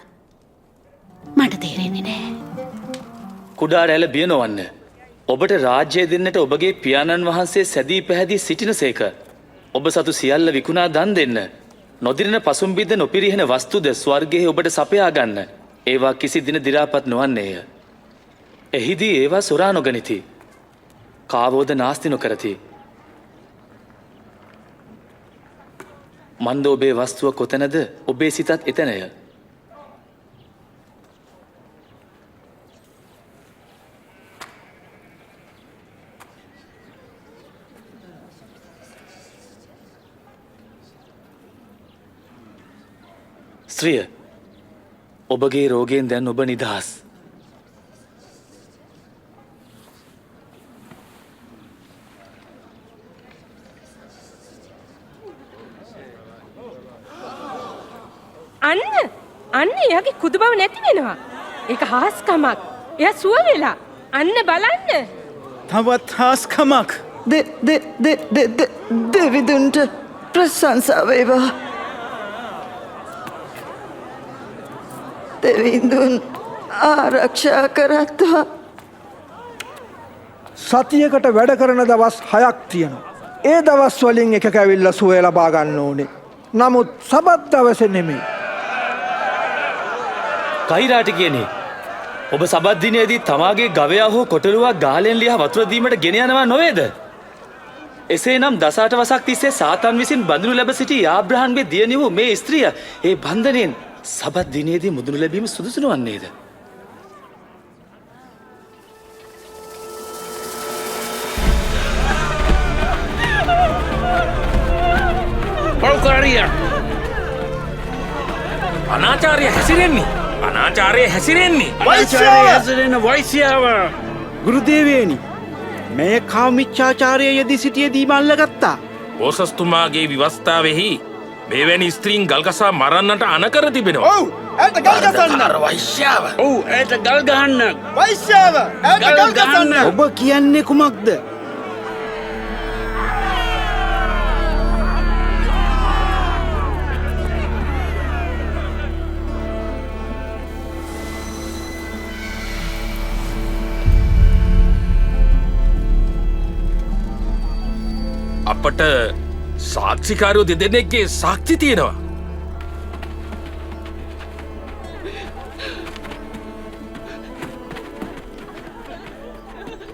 [SPEAKER 2] මට තේරෙන්නේ නෑ.
[SPEAKER 8] කුඩා රැළ බිය නොවන්න. ඔබට රාජ්‍යය දෙන්නට ඔබගේ පියාණන් වහන්සේ සැදී පැහැදී සිටිනසේක. ඔබ සතු සියල්ල විකුණා දන් දෙන්න. නොදිරෙන පසුම්බිද්ද නොපිරිහෙන වස්තුද ස්වර්ගයේ ඔබට සපයා ගන්න. ඒවා කිසි දින දි รา පත් නොවන්නේය. එහිදී ඒවා සොරා නොගනිති. කාවෝද නාස්ති නොකරති. මන්ද ඔබේ වස්තුව කොතැනද ඔබේ සිතත් එතැනය. ස්ත්‍රිය, ඔබගේ රෝගයෙන් දැන් ඔබ නිදහස්.
[SPEAKER 13] අන්න එයාගේ කුදු බව නැති වෙනවා. ඒක හාස්කමක්. එයා සුව වෙලා. අන්න බලන්න.
[SPEAKER 9] තවත් හාස්කමක්.
[SPEAKER 14] දෙවිදුන්ට ප්‍රශංසා වේවා. දෙවිඳුන් ආරක්ෂා කරත්වා.
[SPEAKER 12] සතියකට වැඩ කරන දවස් 6ක් තියෙනවා. ඒ දවස් වලින් එකක ඇවිල්ලා සුවය ලබා ගන්න ඕනේ. නමුත් සබත් දවසේ නෙමෙයි.
[SPEAKER 8] කයිරාට කියන්නේ ඔබ සබත් දිනේදී තමාගේ ගවයා හෝ කොටලුවක් ගාලෙන් ලියා වතුර දීමට ගෙන යනවා නොවේද? එසේනම් දසාට වසක් තිස්සේ සාතන් විසින් බඳුනු ලැබ සිටි ආබ්‍රහම්ගේ දියණිය වූ මේ ස්ත්‍රිය ඒ බන්ධනයෙන් සබත් දිනේදී මුදුනු ලැබීම සුදුසු නොවන්නේද?
[SPEAKER 11] පෞකාරිය අනාචාරය හැසිරෙන්නේ හැසිරෙන වෛශ්‍යාව
[SPEAKER 9] ගුරුදේවේනි මේ කාමිච්ඡාචාරය යෙදී සිටියේදී මල්ලගත්තා.
[SPEAKER 11] බෝසස්තුමාගේ විවස්ථාවෙහි මෙවැනි ස්ත්‍රීන් ගල්ගසා මරන්නට අනකර තිබෙනවා.
[SPEAKER 9] ඔව් ඇයට ගල් ගසන්න.
[SPEAKER 11] වෛශ්‍යාව. ඔව් ඇයට ගල් ගහන්න.
[SPEAKER 9] වෛශ්‍යාව ඇයට ගල් ගසන්න. ඔබ කියන්නේ කුමක්ද?
[SPEAKER 11] අපට සාක්ෂිකාරයෝ දෙදෙනෙක්ගේ සාක්ෂි තියෙනවා.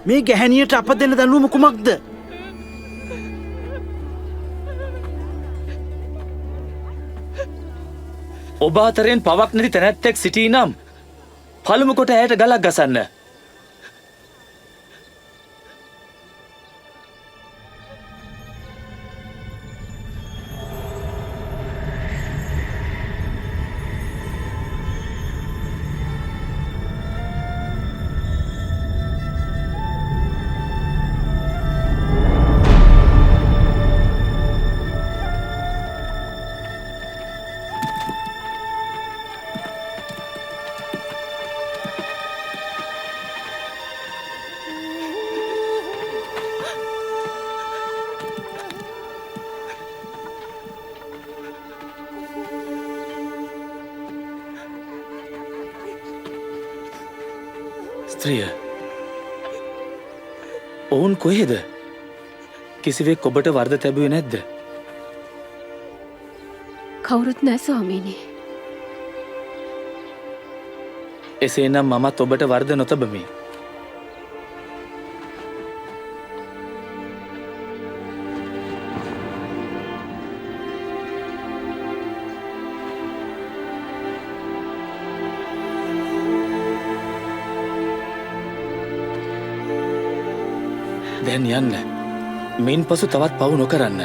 [SPEAKER 9] මේ ගැහැණියට අප දෙන දඬුවම කුමක්ද?
[SPEAKER 8] ඔබ අතරින් පවක් නැති තැනැත්තෙක් සිටී නම් පළමු කොට ඇයට ගලක් ගසන්න. ස්ත්‍රිය ඔවුන් කොහෙද? කිසිවෙක් ඔබට වර්ධ තැබුවේ නැද්ද?
[SPEAKER 5] කවුරුත් නෑ ස්වාමීනි.
[SPEAKER 8] එසේනම් මමත් ඔබට වර්ධ නොතබමි. දැන් යන්න. මින් පසු තවත් පව් නොකරන්න.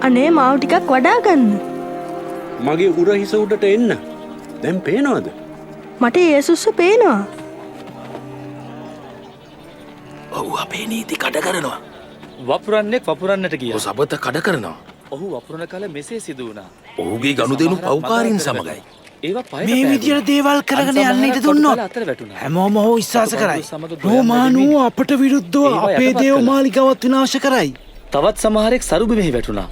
[SPEAKER 1] අනේ මාව ටිකක් වඩා ගන්න.
[SPEAKER 11] මගේ උරහිස උඩට එන්න. දැන් පේනවද?
[SPEAKER 1] මට යේසුස්ව පේනවා.
[SPEAKER 11] ඔව් අපේ නීති කඩ කරනවා.
[SPEAKER 8] වපුරන්නෙක් වපුරන්නට ගියා.
[SPEAKER 11] සබත කඩ කරනවා.
[SPEAKER 8] ඔහු වපුරන කල මෙසේ සිදු වුණා.
[SPEAKER 11] ඔහුගේ ගනුදෙනු පෞකාරින් සමගයි.
[SPEAKER 8] ඒවා පය
[SPEAKER 9] මේ විදියට දේවල් කරගෙන යන්න ඉඩ දුන්නොත් හැමෝම ඔහු විශ්වාස කරයි. රෝමානුව අපට විරුද්ධව අපේ දේව මාලිගාවත් විනාශ කරයි.
[SPEAKER 8] තවත් සමහරෙක් සරුබිමෙහි වැටුණා.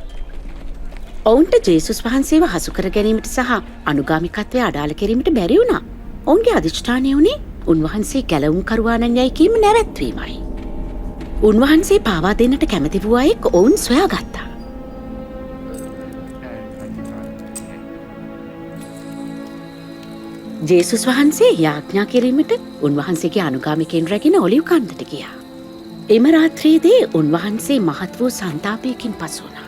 [SPEAKER 2] ඔවුන්ට ජේසුස් වහන්සේව හසු කර ගැනීමට සහ අනුගාමිකත්වය අඩාල කිරීමට බැරි වුණා. ඔවුන්ගේ අධිෂ්ඨානය වුණේ උන්වහන්සේ ගැලවුම් කරුවාණන් යයි කීම නැවැත්වීමයි. උන්වහන්සේ පාවා දෙන්නට කැමති වූ අයෙක් ඔවුන් සොයා ගත්තා. ජේසුස් වහන්සේ යාඥා කිරීමට උන්වහන්සේගේ අනුගාමිකයන් රැගෙන ඔලිව් කන්දට ගියා. එම රාත්‍රියේදී උන්වහන්සේ මහත් වූ සන්තාපයකින් පසු වුණා.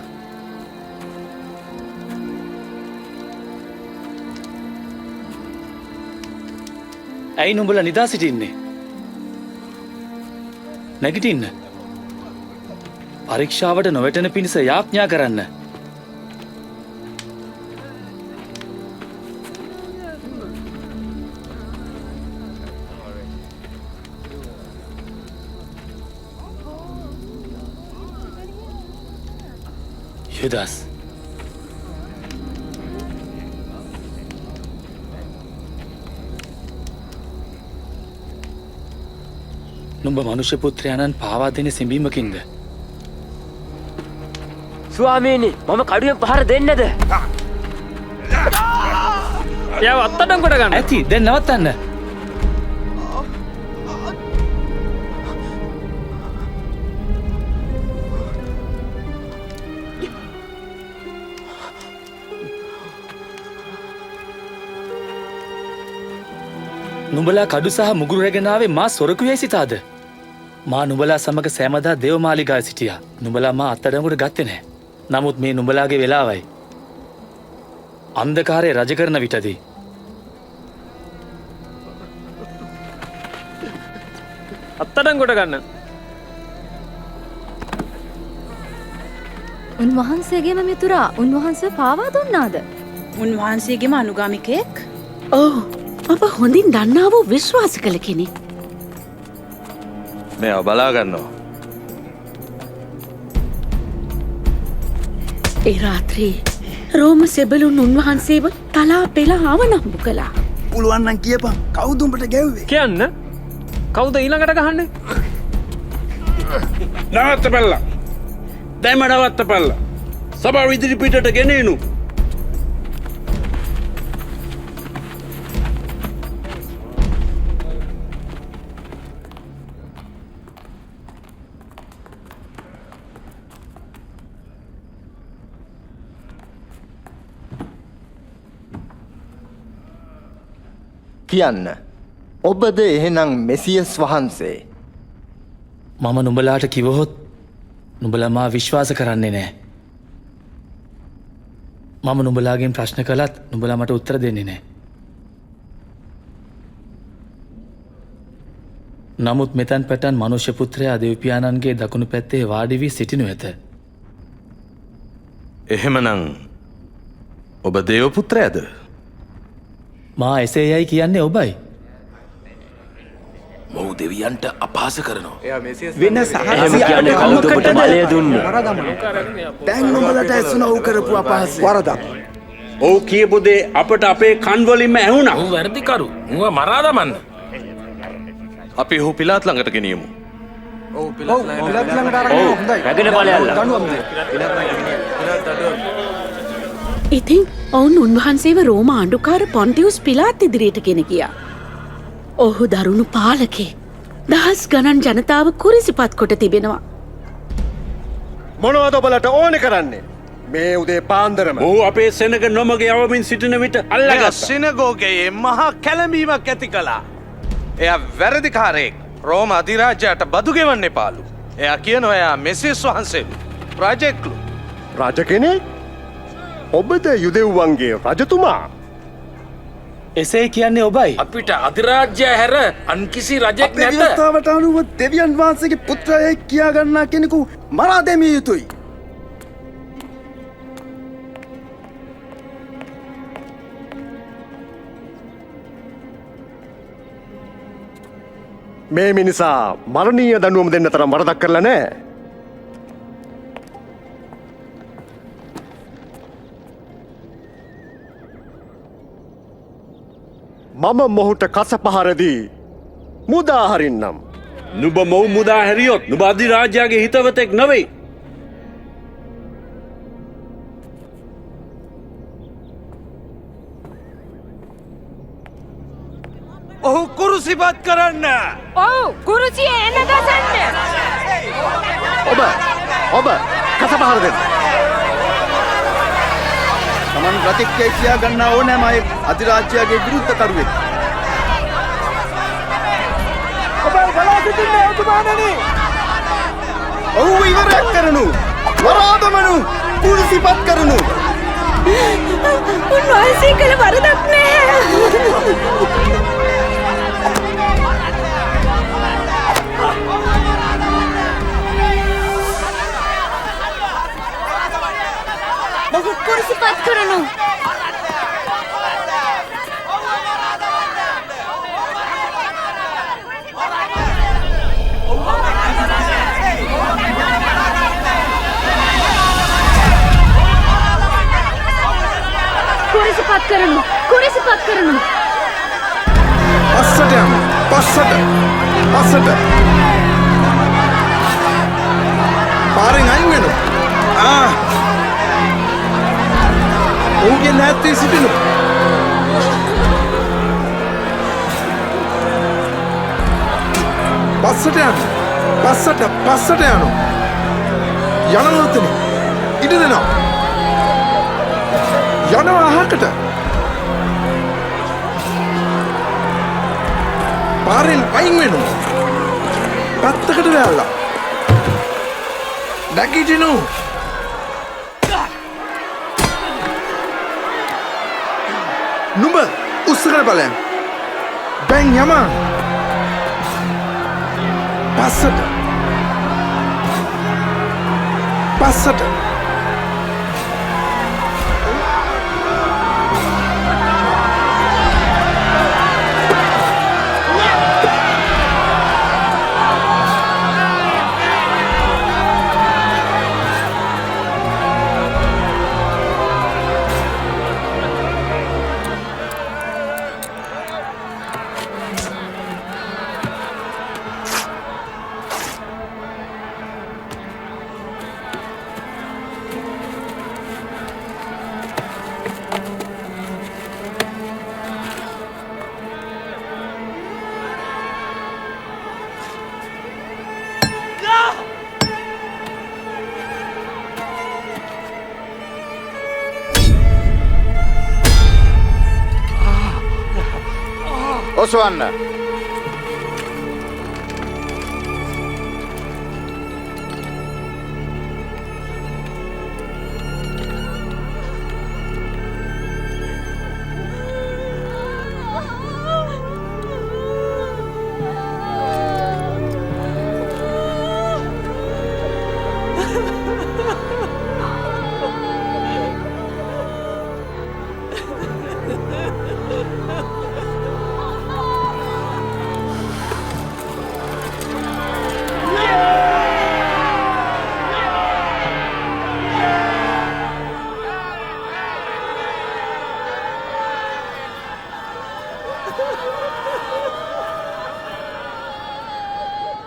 [SPEAKER 8] ඇයි නුඹලා නිදා සිටින්නේ? නැගිටින්න. පරීක්ෂාවට නොවැටෙන පිණිස යාඥා කරන්න. යුදාස්. නුඹ මනුෂ්‍ය පුත්‍රයාණන් පාවා දෙන සිඹීමකින්ද
[SPEAKER 10] ස්වාමීනි මම කඩුවෙන් පහර දෙන්නද?
[SPEAKER 8] එයාව අත්තඩංගුවට ගන්න. ඇති දැන් නවත්තන්න. නුඹලා කඩු සහ මුගුරු රැගෙන ආවේ මා සොරකුවේ සිතාද? මා නුඹලා සමග සෑමදා දේවමාලිගාවේ සිටියා. නුඹලා මා අත්අඩංගුවට ගත්තේ නැහැ. නමුත් මේ නුඹලාගේ වෙලාවයි. අන්ධකාරය රජ කරන විටදී අත්අඩංගුවට ගන්න.
[SPEAKER 6] උන්වහන්සේගේම මිතුරා උන්වහන්සේ පාවා දුන්නාද?
[SPEAKER 3] උන්වහන්සේගේම අනුගාමිකයෙක්?
[SPEAKER 2] ඔව්. අප හොඳින් දන්නා වූ විශ්වාස කළ කෙනෙක්.
[SPEAKER 15] මේ බලා ගන්නවා.
[SPEAKER 2] ඒ රාත්‍රී රෝම සෙබළුන් උන්වහන්සේව තලා පෙලා අවනම්බු කළා.
[SPEAKER 9] පුළුවන් නම් කියපන් කවුද උඹට ගැව්වේ?
[SPEAKER 8] කියන්න. කවුද ඊළඟට ගහන්නේ?
[SPEAKER 9] නවත්ත පැල්ලා. දැන්ම නවත්ත පැල්ලා. සභාව ඉදිරි පිටට ගෙනෙනු.
[SPEAKER 16] කියන්න. ඔබද එහෙනම් මෙසියස් වහන්සේ?
[SPEAKER 8] මම නුඹලාට කිවහොත් නුඹලා මා විශ්වාස කරන්නේ නෑ. මම නුඹලාගෙන් ප්‍රශ්න කළත් නුඹලා මට උත්තර දෙන්නේ නෑ. නමුත් මෙතැන් පැටන් මනුෂ්‍ය පුත්‍රයා දෙව්පියාණන්ගේ දකුණු පැත්තේ වාඩි වී සිටිනු ඇත.
[SPEAKER 15] එහෙමනම් ඔබ දේව පුත්‍රයාද?
[SPEAKER 8] මා එසේ යයි කියන්නේ ඔබයි.
[SPEAKER 11] මොහු දෙවියන්ට අපහාස කරනවා.
[SPEAKER 9] වෙන
[SPEAKER 10] එහෙම කියන්නේ කවුද ඔබට බලය දුන්නේ?
[SPEAKER 9] දැන් උඹලට ඇසුන ඔව් කරපු අපහාසය. වරදක්. ඔව් කියපු දේ අපට අපේ කන් වලින්ම ඇහුණා.
[SPEAKER 11] ඌ වැරදිකරු. ඌව මරා දමන්න.
[SPEAKER 15] අපි ඔහු පිලාත් ළඟට ගෙනියමු.
[SPEAKER 12] ඔව් පිලාත් ළඟට අරගෙන හොඳයි.
[SPEAKER 10] රැගෙන ඵලයල්ලා.
[SPEAKER 12] දඬුවම් දෙන්න.
[SPEAKER 2] ඉතින් ඔවුන් උන්වහන්සේව රෝම ආණ්ඩුකාර පොන්ටියුස් පිලාත් ඉදිරියට ගෙන ගියා. ඔහු දරුණු පාලකේ. දහස් ගණන් ජනතාව කුරිසිපත් කොට තිබෙනවා.
[SPEAKER 7] මොනවද ඔබලට ඕනේ කරන්නේ? මේ උදේ පාන්දරම
[SPEAKER 9] ඔහු අපේ සෙනග නොමග යවමින් සිටින විට අල්ලගත්තා.
[SPEAKER 15] සිනගෝගයේ මහා කැළඹීමක් ඇති කළා. එයා වැරදිකාරයෙක්. රෝම අධිරාජ්‍යයට බදු ගෙවන්න එපාලු. එයා කියනවා එයා මෙසියස් වහන්සේලු. රජෙක්ලු.
[SPEAKER 7] රජ කෙනෙක්? ඔබද යුදෙව්වන්ගේ රජතුමා?
[SPEAKER 8] එසේ කියන්නේ ඔබයි.
[SPEAKER 11] අපිට අධිරාජ්‍ය හැර අන් කිසි රජෙක් නැත.
[SPEAKER 9] අවස්ථාවට අනුව දෙවියන් වහන්සේගේ පුත්‍රයෙක් කියා ගන්නා කෙනෙකු මරා දැමිය යුතුයි.
[SPEAKER 7] මේ මිනිසා මරණීය දඬුවම දෙන්න තරම් වරදක් කරලා නැහැ. මම මොහුට කස පහරදී මුදා හරින්නම්.
[SPEAKER 9] නුඹ මොව් මුදා හැරියොත් නුඹ අධිරාජ්‍යගේ හිතවතෙක් නොවෙයි.
[SPEAKER 15] ඔහු කුරුසිපත් කරන්න.
[SPEAKER 13] ඔව් කුරුසියේ එන ගසන්න.
[SPEAKER 7] ඔබ කස පහර දෙන්න.
[SPEAKER 9] තමන් ප්‍රතික්‍රියා කියා ගන්නා ඕනෑම අය අධිරාජ්‍යගේ විරුද්ධ කරුවෙක්.
[SPEAKER 12] ඔබ බලා සිටින්නේ ඔබතුමාණනි.
[SPEAKER 9] ඔව් ඉවරයක් කරනු. වරාදමනු. කුරුසිපත් කරනු.
[SPEAKER 2] උන්වහන්සේ කළ වරදක් නෑ.
[SPEAKER 6] ඔහු කුරුසිපත් කරනු. කුරුසිපත් කරනු. කුරුසිපත් කරනු.
[SPEAKER 12] පස්සට යන්න. පස්සට. පස්සට. පාරෙන් අයින් වෙනවා.
[SPEAKER 15] ඔහුගේ නැත්තේ සිටිනු. පස්සට යන්න. පස්සට යනු. යනවතන. ඉඩ දෙනවා. යනවා අහකට. පාරෙන් අයින් වෙනවා. පැත්තකට වැල්ලා. නැගිටිනු. නුඹ උස්සකට බලයන්. දැන් යමන්. පස්සට.
[SPEAKER 16] ඔසවන්න.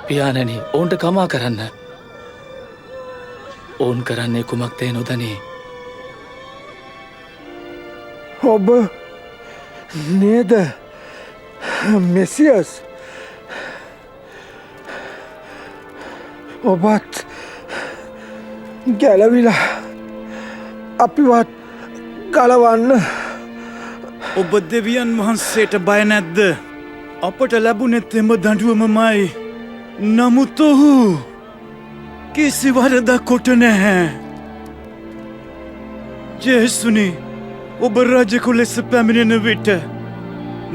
[SPEAKER 8] පියාණනි, ඔවුන්ට කමා කරන්න. ඔවුන් කරන්නේ කුමක්දේ නොදනේ.
[SPEAKER 12] ඔබ නේද මෙසියස්? ඔබත් ගැලවිලා අපිවත් ගලවන්න.
[SPEAKER 4] ඔබ දෙවියන් වහන්සේට බය නැද්ද? අපට ලැබුණෙත් එම දඬුවමමයි. නමුත් ඔහු කිසි වරදක් කොට නැහැ. ජේසුනි, ඔබ රජකු ලෙස පැමිණෙන විට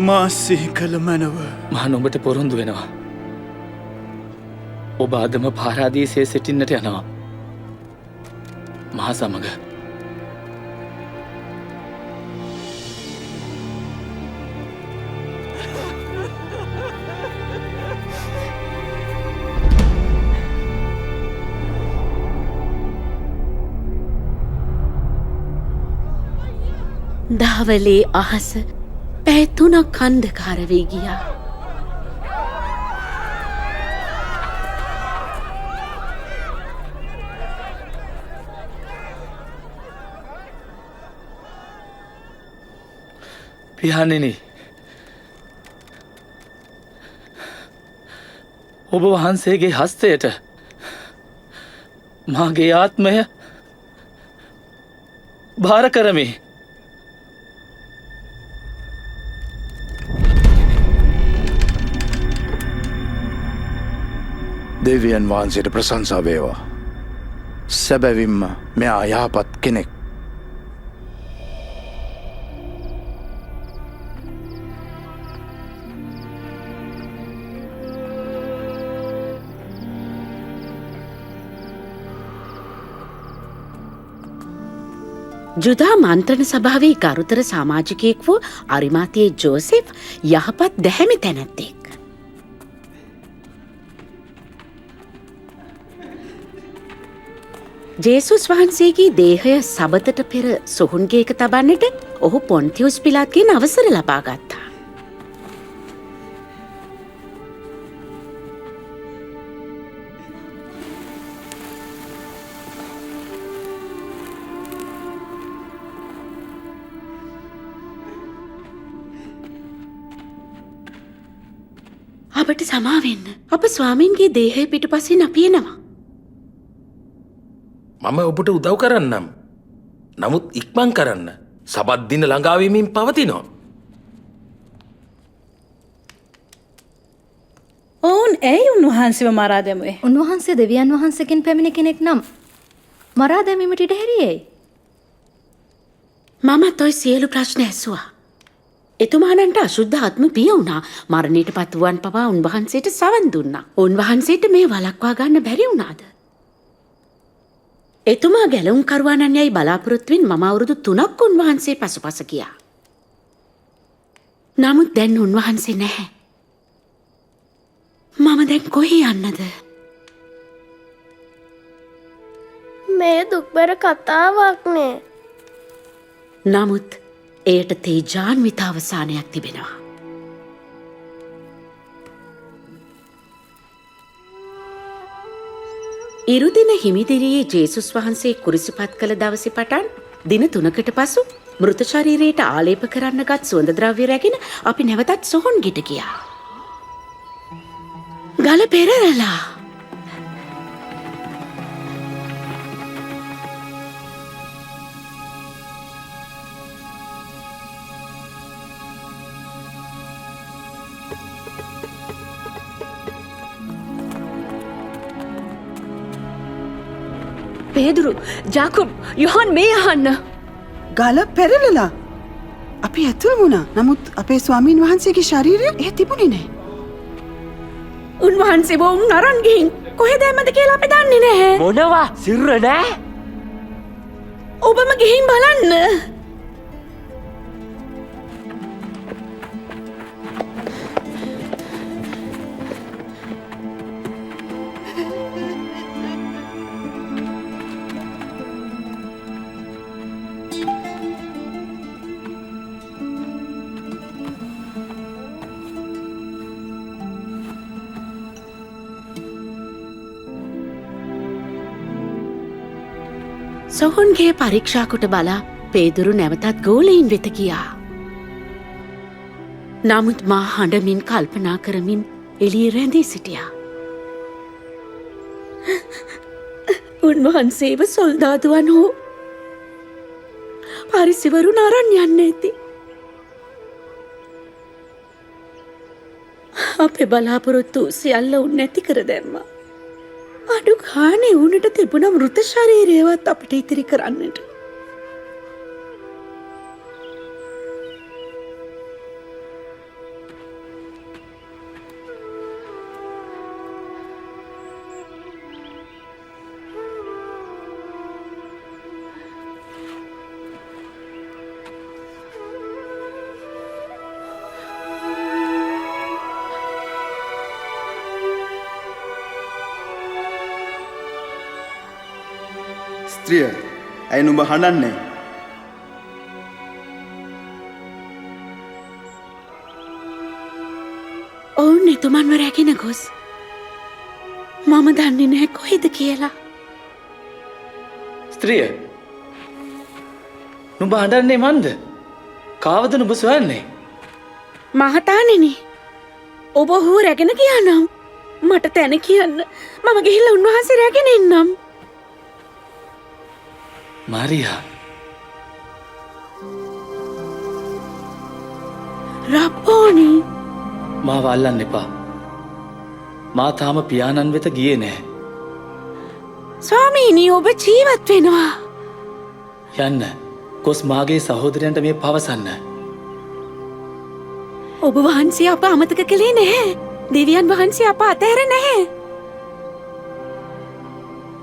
[SPEAKER 4] මා සිහි කළ මැනව.
[SPEAKER 8] මා නුඹට පොරොන්දු වෙනවා. ඔබ අදම පාරාදීසයේ සිටින්නට යනවා. මා සමග.
[SPEAKER 2] දහවලේ අහස පැය 3ක් අන්ධකාර වී ගියා.
[SPEAKER 8] පියාණෙනි, ඔබ වහන්සේගේ හස්තයට මාගේ ආත්මය භාර කරමි.
[SPEAKER 15] දෙවියන් වහන්සේට ප්‍රශංසා වේවා. සැබැවින්ම මෙයා යහපත් කෙනෙක්.
[SPEAKER 2] ජුදා මන්ත්‍රණ සභාවේ ගරුතර සමාජිකයෙක් වූ අරිමාතියේ ජෝසෙෆ් යහපත් දැහැමි තැනැත්තෙක්. ජේසුස් වහන්සේගේ දේහය සබතට පෙර සොහුන්ගේක තබන්නට ඔහු පොන්තියුස් පිලාත්ගෙන් අවසර ලබා ගත්තා. අපට සමාවෙන්න. අප ස්වාමීන්ගේ දේහය පිටුපසින් අපි එනවා.
[SPEAKER 11] මම ඔබට උදව් කරන්නම්. නමුත් ඉක්මන් කරන්න. සබත් දින ළඟාවීමෙන් පවතිනවා.
[SPEAKER 17] ඔවුන් ඇයි උන්වහන්සේව මරා දැමුවේ?
[SPEAKER 6] උන්වහන්සේ දෙවියන් වහන්සේකින් පැමිණි කෙනෙක් නම් මරා දැමීමට ඉඩ හැරියේයි.
[SPEAKER 2] මමත් ඔය සියලු ප්‍රශ්න ඇසුවා. එතුමානන්ට අශුද්ධ ආත්ම පිය වුණා. මරණයට පත් වූවන් පවා උන්වහන්සේට සවන් දුන්නා. උන්වහන්සේට මේ වළක්වා ගන්න බැරි වුණාද? එතුමා ගැලවුම් කරුවානන් යයි බලාපොරොත්තුවෙන් මම අවුරුදු 3ක් උන්වහන්සේ පසුපස ගියා. නමුත් දැන් උන්වහන්සේ නැහැ. මම දැන් කොහේ යන්නද?
[SPEAKER 1] මේ දුක්බර කතාවක් නේ.
[SPEAKER 2] නමුත් එයට තේජාන්විත අවසානයක් තිබෙනවා. ඉරුදින හිමිදිරියේ ජේසුස් වහන්සේ කුරිසිපත් කළ දවසේ පටන් දින 3කට පසු මෘත ශරීරයට ආලේප කරන්න ගත් සුවඳ ද්‍රව්‍ය රැගෙන අපි නැවතත් සොහොන් ගෙට ගියා. ගල පෙරරලා
[SPEAKER 17] පේදුරු, ජාකොබ්, යොහන් මේ අහන්න.
[SPEAKER 14] ගල පෙරලලා අපි ඇතුල් වුණා. නමුත් අපේ ස්වාමීන් වහන්සේගේ ශරීරය එහි තිබුණේ නැහැ.
[SPEAKER 17] උන්වහන්සේ වුන් අරන් ගිහින් කොහෙද යන්නද කියලා අපි දන්නේ නැහැ.
[SPEAKER 10] මොනවා? සිරුර නෑ?
[SPEAKER 17] ඔබම ගිහින් බලන්න.
[SPEAKER 2] සොහොන්ගේ පරීක්ෂාකොට බලා පේදුරු නැවතත් ගෝලයින් වෙත ගියා. නමුත් මා හඬමින් කල්පනා කරමින් එළිය රැඳී සිටියා. උන්වහන්සේව සොල්දාදුවන් හෝ පරිසිවරුන් අරන් යන්න ඇති. අපේ බලාපොරොත්තු සියල්ල උන් නැති කර දැම්මා. අඩු ගානේ උනට තිබුණ මෘත ශරීරයවත් අපිට ඉතිරි කරන්නට.
[SPEAKER 18] ස්ත්‍රිය, ඇයි නුඹ හඬන්නේ?
[SPEAKER 2] ඔවුන් එතුමන්ව රැගෙන ගොස් මම දන්නේ නැහැ කොහෙද කියලා.
[SPEAKER 8] ස්ත්‍රිය, නුඹ හඬන්නේ මන්ද? කාවද නුඹ සොයන්නේ?
[SPEAKER 2] මහතාණෙනි, ඔබ ඔහු රැගෙන ගියා නම් මට තැන කියන්න. මම ගිහිල්ලා උන්වහන්සේ රැගෙන එන්නම්.
[SPEAKER 8] මාරියා,
[SPEAKER 2] රබ්බෝනි,
[SPEAKER 8] මාව අල්ලන්න එපා. මා තාම පියාණන් වෙත ගියේ නැහැ.
[SPEAKER 2] ස්වාමීනි, ඔබ ජීවත් වෙනවා.
[SPEAKER 8] යන්න. කොස් මාගේ සහෝදරයන්ට මේ පවසන්න.
[SPEAKER 2] ඔබ වහන්සේ අප අමතක කළේ නැහැ. දෙවියන් වහන්සේ අප අතහැර නැහැ.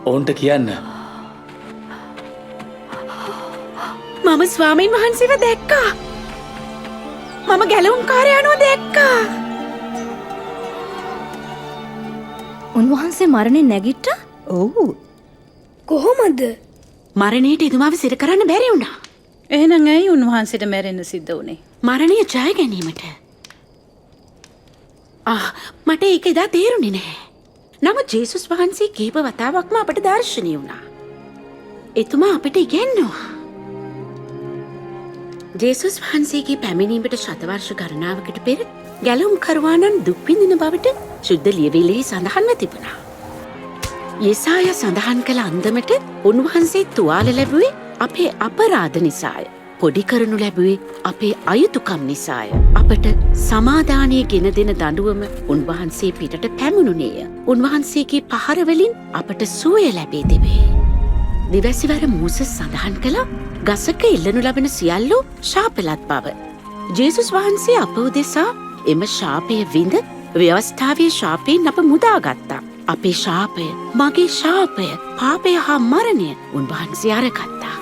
[SPEAKER 8] ඔවුන්ට කියන්න.
[SPEAKER 2] මම ස්වාමීන් වහන්සේව දැක්කා. මම ගැලවුම්කාරයාණෝ දැක්කා.
[SPEAKER 6] උන්වහන්සේ මරණින් නැගිට්ටා?
[SPEAKER 14] ඔව්.
[SPEAKER 1] කොහොමද?
[SPEAKER 2] මරණයට එතුමාව සිර කරන්න බැරි වුණා.
[SPEAKER 17] එහෙනම් ඇයි උන්වහන්සේට මැරෙන්න සිද්ධ වුනේ?
[SPEAKER 2] මරණය ජය ගැනීමට. මට ඒක එදා තේරුණේ නැහැ. නමුත් ජේසුස් වහන්සේ කීප වතාවක්ම අපට දර්ශනය වුණා. එතුමා අපිට ඉගැන්නුවා. ජේසුස් වහන්සේගේ පැමිණීමට ශතවර්ෂ ගණනාවකට පෙර ගැලුම්කරුවානන් දුක්විඳින බවට ශුද්ධ ලියවිලෙහි සඳහන්ව තිබුණා. යෙසාය සඳහන් කළ අන්දමට උන්වහන්සේ තුවාල ලැබුවේ අපේ අපරාධ නිසාය. පොඩි කරනු ලැබුවේ අපේ අයුතුකම් නිසාය. අපට සමාධානය ගෙන දෙන දඬුවම උන්වහන්සේ පිටට පැමුණුනේය. උන්වහන්සේගේ පහරවලින් අපට සුවය ලැබේ තිබේ. දිවැසිවර මූසස් සඳහන් කළ ගසක ඉල්ලනු ලබන සියල්ලෝ ශාපලත් බව. ජේසුස් වහන්සේ අප උදෙසා එම ශාපය විඳ ව්‍යවස්ථාවේ ශාපයෙන් අප මුදාගත්තා. අපේ ශාපය, මගේ ශාපය, පාපය හා මරණය උන්වහන්සේ අරගත්තා.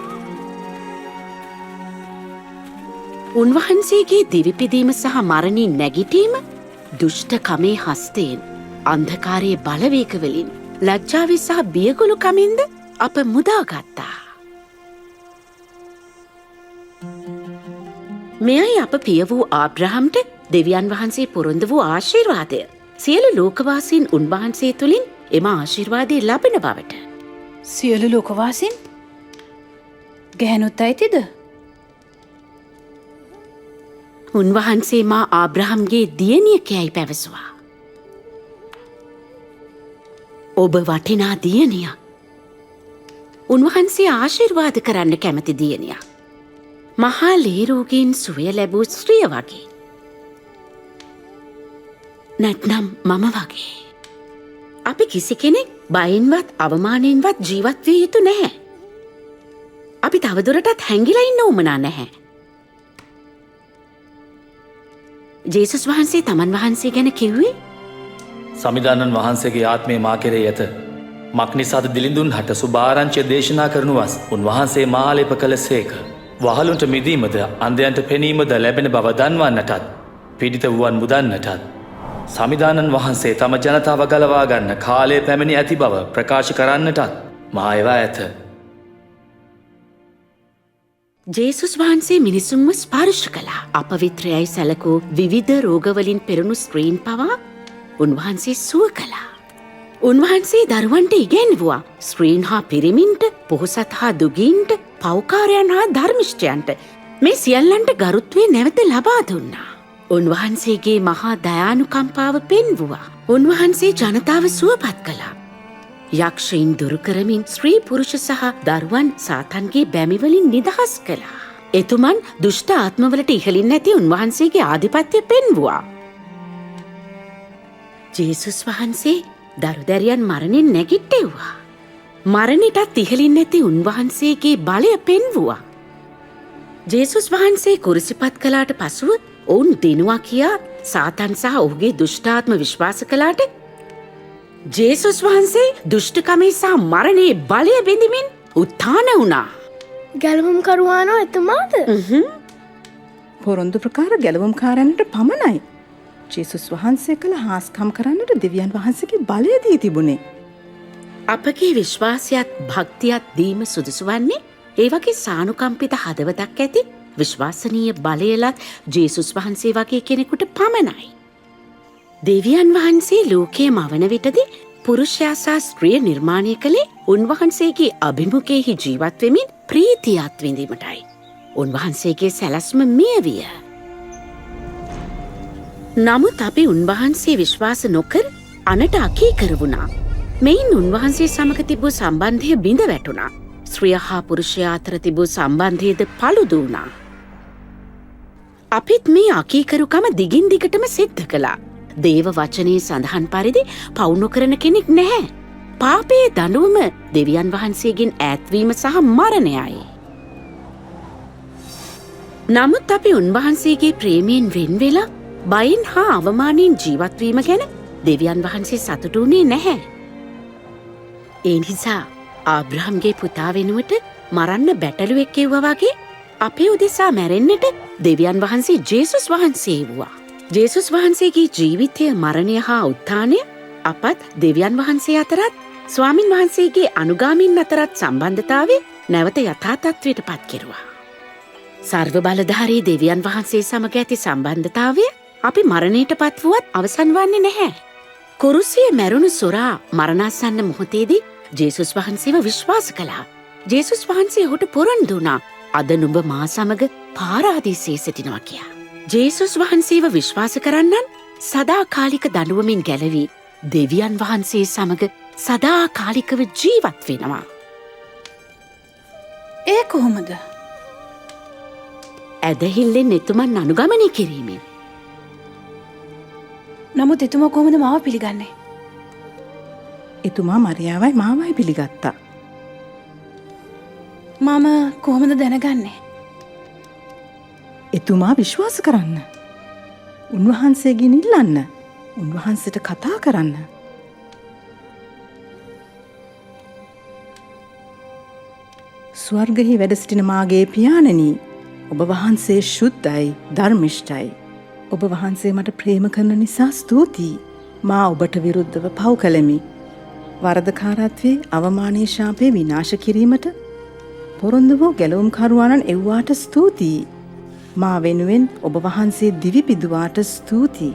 [SPEAKER 2] උන්වහන්සේගේ දිවිපිදීම සහ මරණින් නැගිටීම දුෂ්ටකමේ හස්තයෙන් අන්ධකාරයේ බලවේගවලින් ලැජ්ජාවේ සහ බියගුළු කමින්ද අප මුදාගත්තා. මෙයයි අප පිය වූ ආබ්‍රහම්ට දෙවියන් වහන්සේ පොරොන්දු වූ ආශිර්වාදය. සියලු ලෝකවාසීන් උන්වහන්සේ තුළින් එම ආශිර්වාදය ලබන බවට.
[SPEAKER 17] සියලු ලෝකවාසීන් ගැහැණුත් අයිතිද?
[SPEAKER 2] උන්වහන්සේ මා ආබ්‍රහම්ගේ දියණියකයයි පැවසුවා. ඔබ වටිනා දියණිය. උන්වහන්සේ ආශිර්වාද කරන්න කැමති දියණිය. මහා ලේරෝගීන් සුවය ලැබූ ස්ත්‍රිය වගේ. නැත්නම් මම වගේ. අපි කිසි කෙනෙක් බයින්වත් අවමානයෙන්වත් ජීවත් විය යුතු නැහැ. අපි තවදුරටත් හැංගිලා ඉන්න උවමනා නැහැ. ජේසුස් වහන්සේ තමන් වහන්සේ ගැන කිව්වේ
[SPEAKER 8] සමිධානන් වහන්සේගේ ආත්මය මා කෙරේ ඇත. මක් නිසාද දිලිඳුන් හට සුභාරංචිය දේශනා කරනුවස් උන්වහන්සේ මාලේප කළ සේක. වහලුන්ට මිදීමද අන්දයන්ට පෙනීමද ලැබෙන බව දන්වන්නටත් පිඩිත වුවන් මුදන්නටත් සමිධානන් වහන්සේ තම ජනතාව ගලවා ගන්න කාලය පැමිණි ඇති බව ප්‍රකාශ කරන්නටත් මා ඒවා ඇත.
[SPEAKER 2] ජේසුස් වහන්සේ මිනිසුන්ව ස්පර්ශ කළා. අපවිත්‍රයයි සැලකූ විවිධ රෝගවලින් පෙරුණු ස්ත්‍රීන් පවා උන්වහන්සේ සුව කළා. උන්වහන්සේ දරුවන්ට ඉගැන්වුවා. ස්ත්‍රීන් හා පිරිමින්ට, පොහොසත් හා දුගීන්ට, පෞකාරයන් හා ධර්මිෂ්ඨයන්ට මේ සියල්ලන්ට ගරුත්වය නැවත ලබා දුන්නා. උන්වහන්සේගේ මහා දයානුකම්පාව පෙන්වුවා. උන්වහන්සේ ජනතාව සුවපත් කළා. යක්ෂයින් දුරුකරමින් ස්ත්‍රී පුරුෂ සහ දරුවන් සාතන්ගේ බැමිවලින් නිදහස් කළා. එතුමන් දුෂ්ට ආත්මවලට ඉහලින් නැති උන්වහන්සේගේ ආධිපත්‍ය පෙන්වුවා. ජේසුස් වහන්සේ දරුදැරියන් මරණින් නැගිට්ටෙව්වා. මරණයටත් ඉහලින් නැති උන්වහන්සේගේ බලය පෙන්වුවා. ජේසුස් වහන්සේ කුරුසිපත් කළාට පසුව ඔවුන් දිනුවා කියා සාතන් සහ ඔහුගේ දුෂ්ටාත්ම විශ්වාස කළාට ජේසුස් වහන්සේ දුෂ්ටකමේ සහ මරණයේ බලය බිඳිමින් උත්ථාන වුණා.
[SPEAKER 1] ගැලවුම්කරුවානෝ එතුමාද?
[SPEAKER 14] පොරොන්දු ප්‍රකාර ගැලවුම්කාරයන්ට පමණයි. ජේසුස් වහන්සේ කළ හාස්කම් කරන්නට දෙවියන් වහන්සේගේ බලය දී තිබුණේ.
[SPEAKER 2] අපගේ විශ්වාසයත් භක්තියත් දීම සුදුසු වන්නේ ඒ වගේ සානුකම්පිත හදවතක් ඇති විශ්වාසනීය බලයලත් ජේසුස් වහන්සේ වගේ කෙනෙකුට පමණයි. දෙවියන් වහන්සේ ලෝකයේ මවන විටදී පුරුෂයා සහ ස්ත්‍රිය නිර්මාණය කළේ උන්වහන්සේගේ අභිමුඛයෙහි ජීවත් වෙමින් ප්‍රීතියත් විඳීමටයි. උන්වහන්සේගේ සැලැස්ම මෙය විය. නමුත් අපි උන්වහන්සේ විශ්වාස නොකර අනට අකීකර වුණා. මෙයින් උන්වහන්සේ සමග තිබූ සම්බන්ධය බිඳ වැටුණා. ස්ත්‍රිය හා පුරුෂයා අතර තිබූ සම්බන්ධයද පළුදු වුණා. අපිත් මේ අකීකරුකම දිගින් දිගටම සිද්ධ කළා. දේව වචනයේ සඳහන් පරිදි පව් නොකරන කෙනෙක් නැහැ. පාපයේ දඬුවම දෙවියන් වහන්සේගෙන් ඈත්වීම සහ මරණයයි. නමුත් අපි උන්වහන්සේගේ ප්‍රේමයෙන් වෙන් වෙලා බයින් හා අවමානයෙන් ජීවත්වීම ගැන දෙවියන් වහන්සේ සතුටු වුණේ නැහැ. ඒ නිසා ආබ්‍රහම්ගේ පුතා වෙනුවට මරන්න බැටළුවෙක් කිව්වා වගේ අපේ උදෙසා මැරෙන්නට දෙවියන් වහන්සේ ජේසුස් වහන්සේ වුණා. ජේසුස් වහන්සේගේ ජීවිතය, මරණය හා උත්ථානය අපත් දෙවියන් වහන්සේ අතරත් ස්වාමින් වහන්සේගේ අනුගාමීන් අතරත් සම්බන්ධතාවය නැවත යථා තත්ත්වයට පත් කෙරුවා. සර්ව බලධාරී දෙවියන් වහන්සේ සමග ඇති සම්බන්ධතාවය අපි මරණයට පත් වුවත් අවසන් වන්නේ නැහැ. කුරුසියේ මැරුණු සොරා මරණාසන්න මොහොතේදී ජේසුස් වහන්සේව විශ්වාස කළා. ජේසුස් වහන්සේ ඔහුට පොරොන්දු වුණා. අද නුඹ මා සමග පාරාදීසයේ සිටිනවා කියා. ජේසුස් වහන්සේව විශ්වාස කරන්නන් සදාකාලික දඩුවමින් ගැලවී දෙවියන් වහන්සේ සමග සදාකාලිකව ජීවත් වෙනවා.
[SPEAKER 17] ඒ කොහොමද?
[SPEAKER 2] ඇදහිල්ලෙන් එතුමන් අනුගමනය කිරීමෙන්.
[SPEAKER 17] නමුත් එතුමා කොහොමද මාව පිළිගන්නේ?
[SPEAKER 14] එතුමා මරියාවයි මාවයි පිළිගත්තා.
[SPEAKER 17] මම කොහොමද දැනගන්නේ?
[SPEAKER 14] එතුමා විශ්වාස කරන්න. උන්වහන්සේගෙන් ඉල්ලන්න. උන්වහන්සේට කතා කරන්න. ස්වර්ගයෙහි වැඩ සිටින මාගේ පියාණනි, ඔබ වහන්සේ ශුද්ධයි, ධර්මිෂ්ඨයි. ඔබ වහන්සේ මට ප්‍රේම කරන නිසා ස්තුතියි. මා ඔබට විරුද්ධව පව් කළෙමි. වරදකාරත්වයේ අවමානයේ ශාපේ විනාශ කිරීමට පොරොන්දු වූ ගැලවුම්කරුවාණන් එව්වාට ස්තුතියි. මා වෙනුවෙන් ඔබ වහන්සේ දිවි පිදුවාට ස්තුතියි.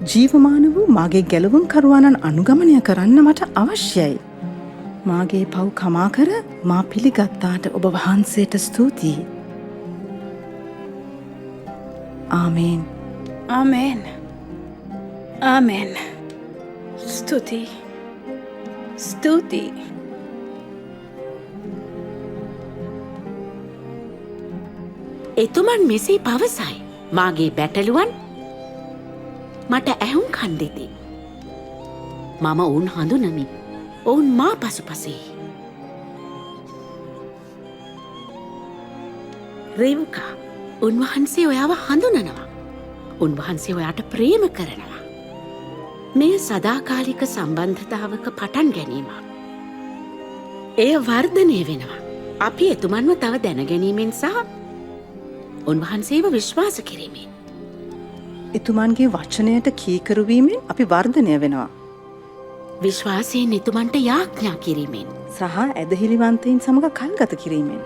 [SPEAKER 14] ජීවමාන වූ මාගේ ගැලවුම්කරුවාණන් අනුගමනය කරන්න මට අවශ්‍යයි. මාගේ පව් කමා කර මා පිළිගත්තාට ඔබ වහන්සේට ස්තුතියි. ආමේන්.
[SPEAKER 17] ආමේන්. ආමේන්. ස්තුතියි. ස්තුතියි.
[SPEAKER 2] එතුමන් මෙසේ පවසයි. මාගේ බැටළුවන් මට ඇහුම් කන්දෙති. මම ඔවුන් හඳුනමි. ඔවුන් මා පසුපසේ. රේවුකා, උන්වහන්සේ ඔයාව හඳුනනවා. උන්වහන්සේ ඔයාට ප්‍රේම කරනවා. මෙය සදාකාලික සම්බන්ධතාවක පටන් ගැනීම. එය වර්ධනය වෙනවා. අපි එතුමන්ව තව දැනගැනීමෙන් සහ උන්වහන්සේව විශ්වාස කිරීමෙන්.
[SPEAKER 14] එතුමන්ගේ වචනයට කීකරුවීමෙන් අපි වර්ධනය වෙනවා.
[SPEAKER 2] විශ්වාසයෙන් එතුමන්ට යාඥා කිරීමෙන්.
[SPEAKER 14] සහ ඇදහිලිවන්තයින් සමඟ කල්ගත කිරීමෙන්.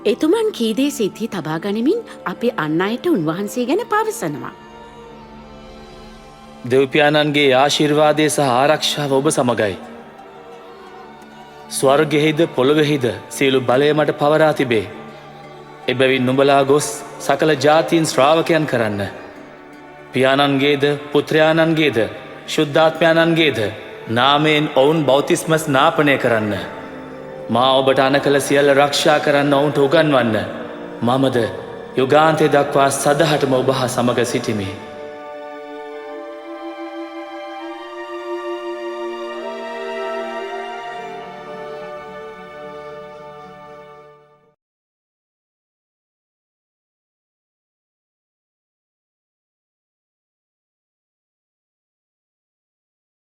[SPEAKER 2] එතුමන් කීදේ සිද්ධී තබා ගනිමින් අපි අන්න අයට උන්වහන්සේ ගැන පවසනවා.
[SPEAKER 8] දෙව්පියාණන්ගේ ආශිර්වාදය සහ ආරක්ෂාව ඔබ සමගයි. ස්වර්ගෙහිද පොළොවෙහිද සියලු බලය මට පවරා තිබේ. එබැවින් නුඹලා ගොස් සකල ජාතීන් ශ්‍රාවකයන් කරන්න. පියාණන්ගේද පුත්‍රයාණන්ගේද ශුද්ධාත්මයාණන්ගේද නාමයෙන් ඔවුන් බෞතිස්ම ස්නාපනය කරන්න. මා ඔබට අන කළ සියල්ල රක්ෂා කරන්න ඔවුන්ට උගන්වන්න. මමද යුගාන්තය දක්වා සදහටම ඔබ හා සමග සිටිමි.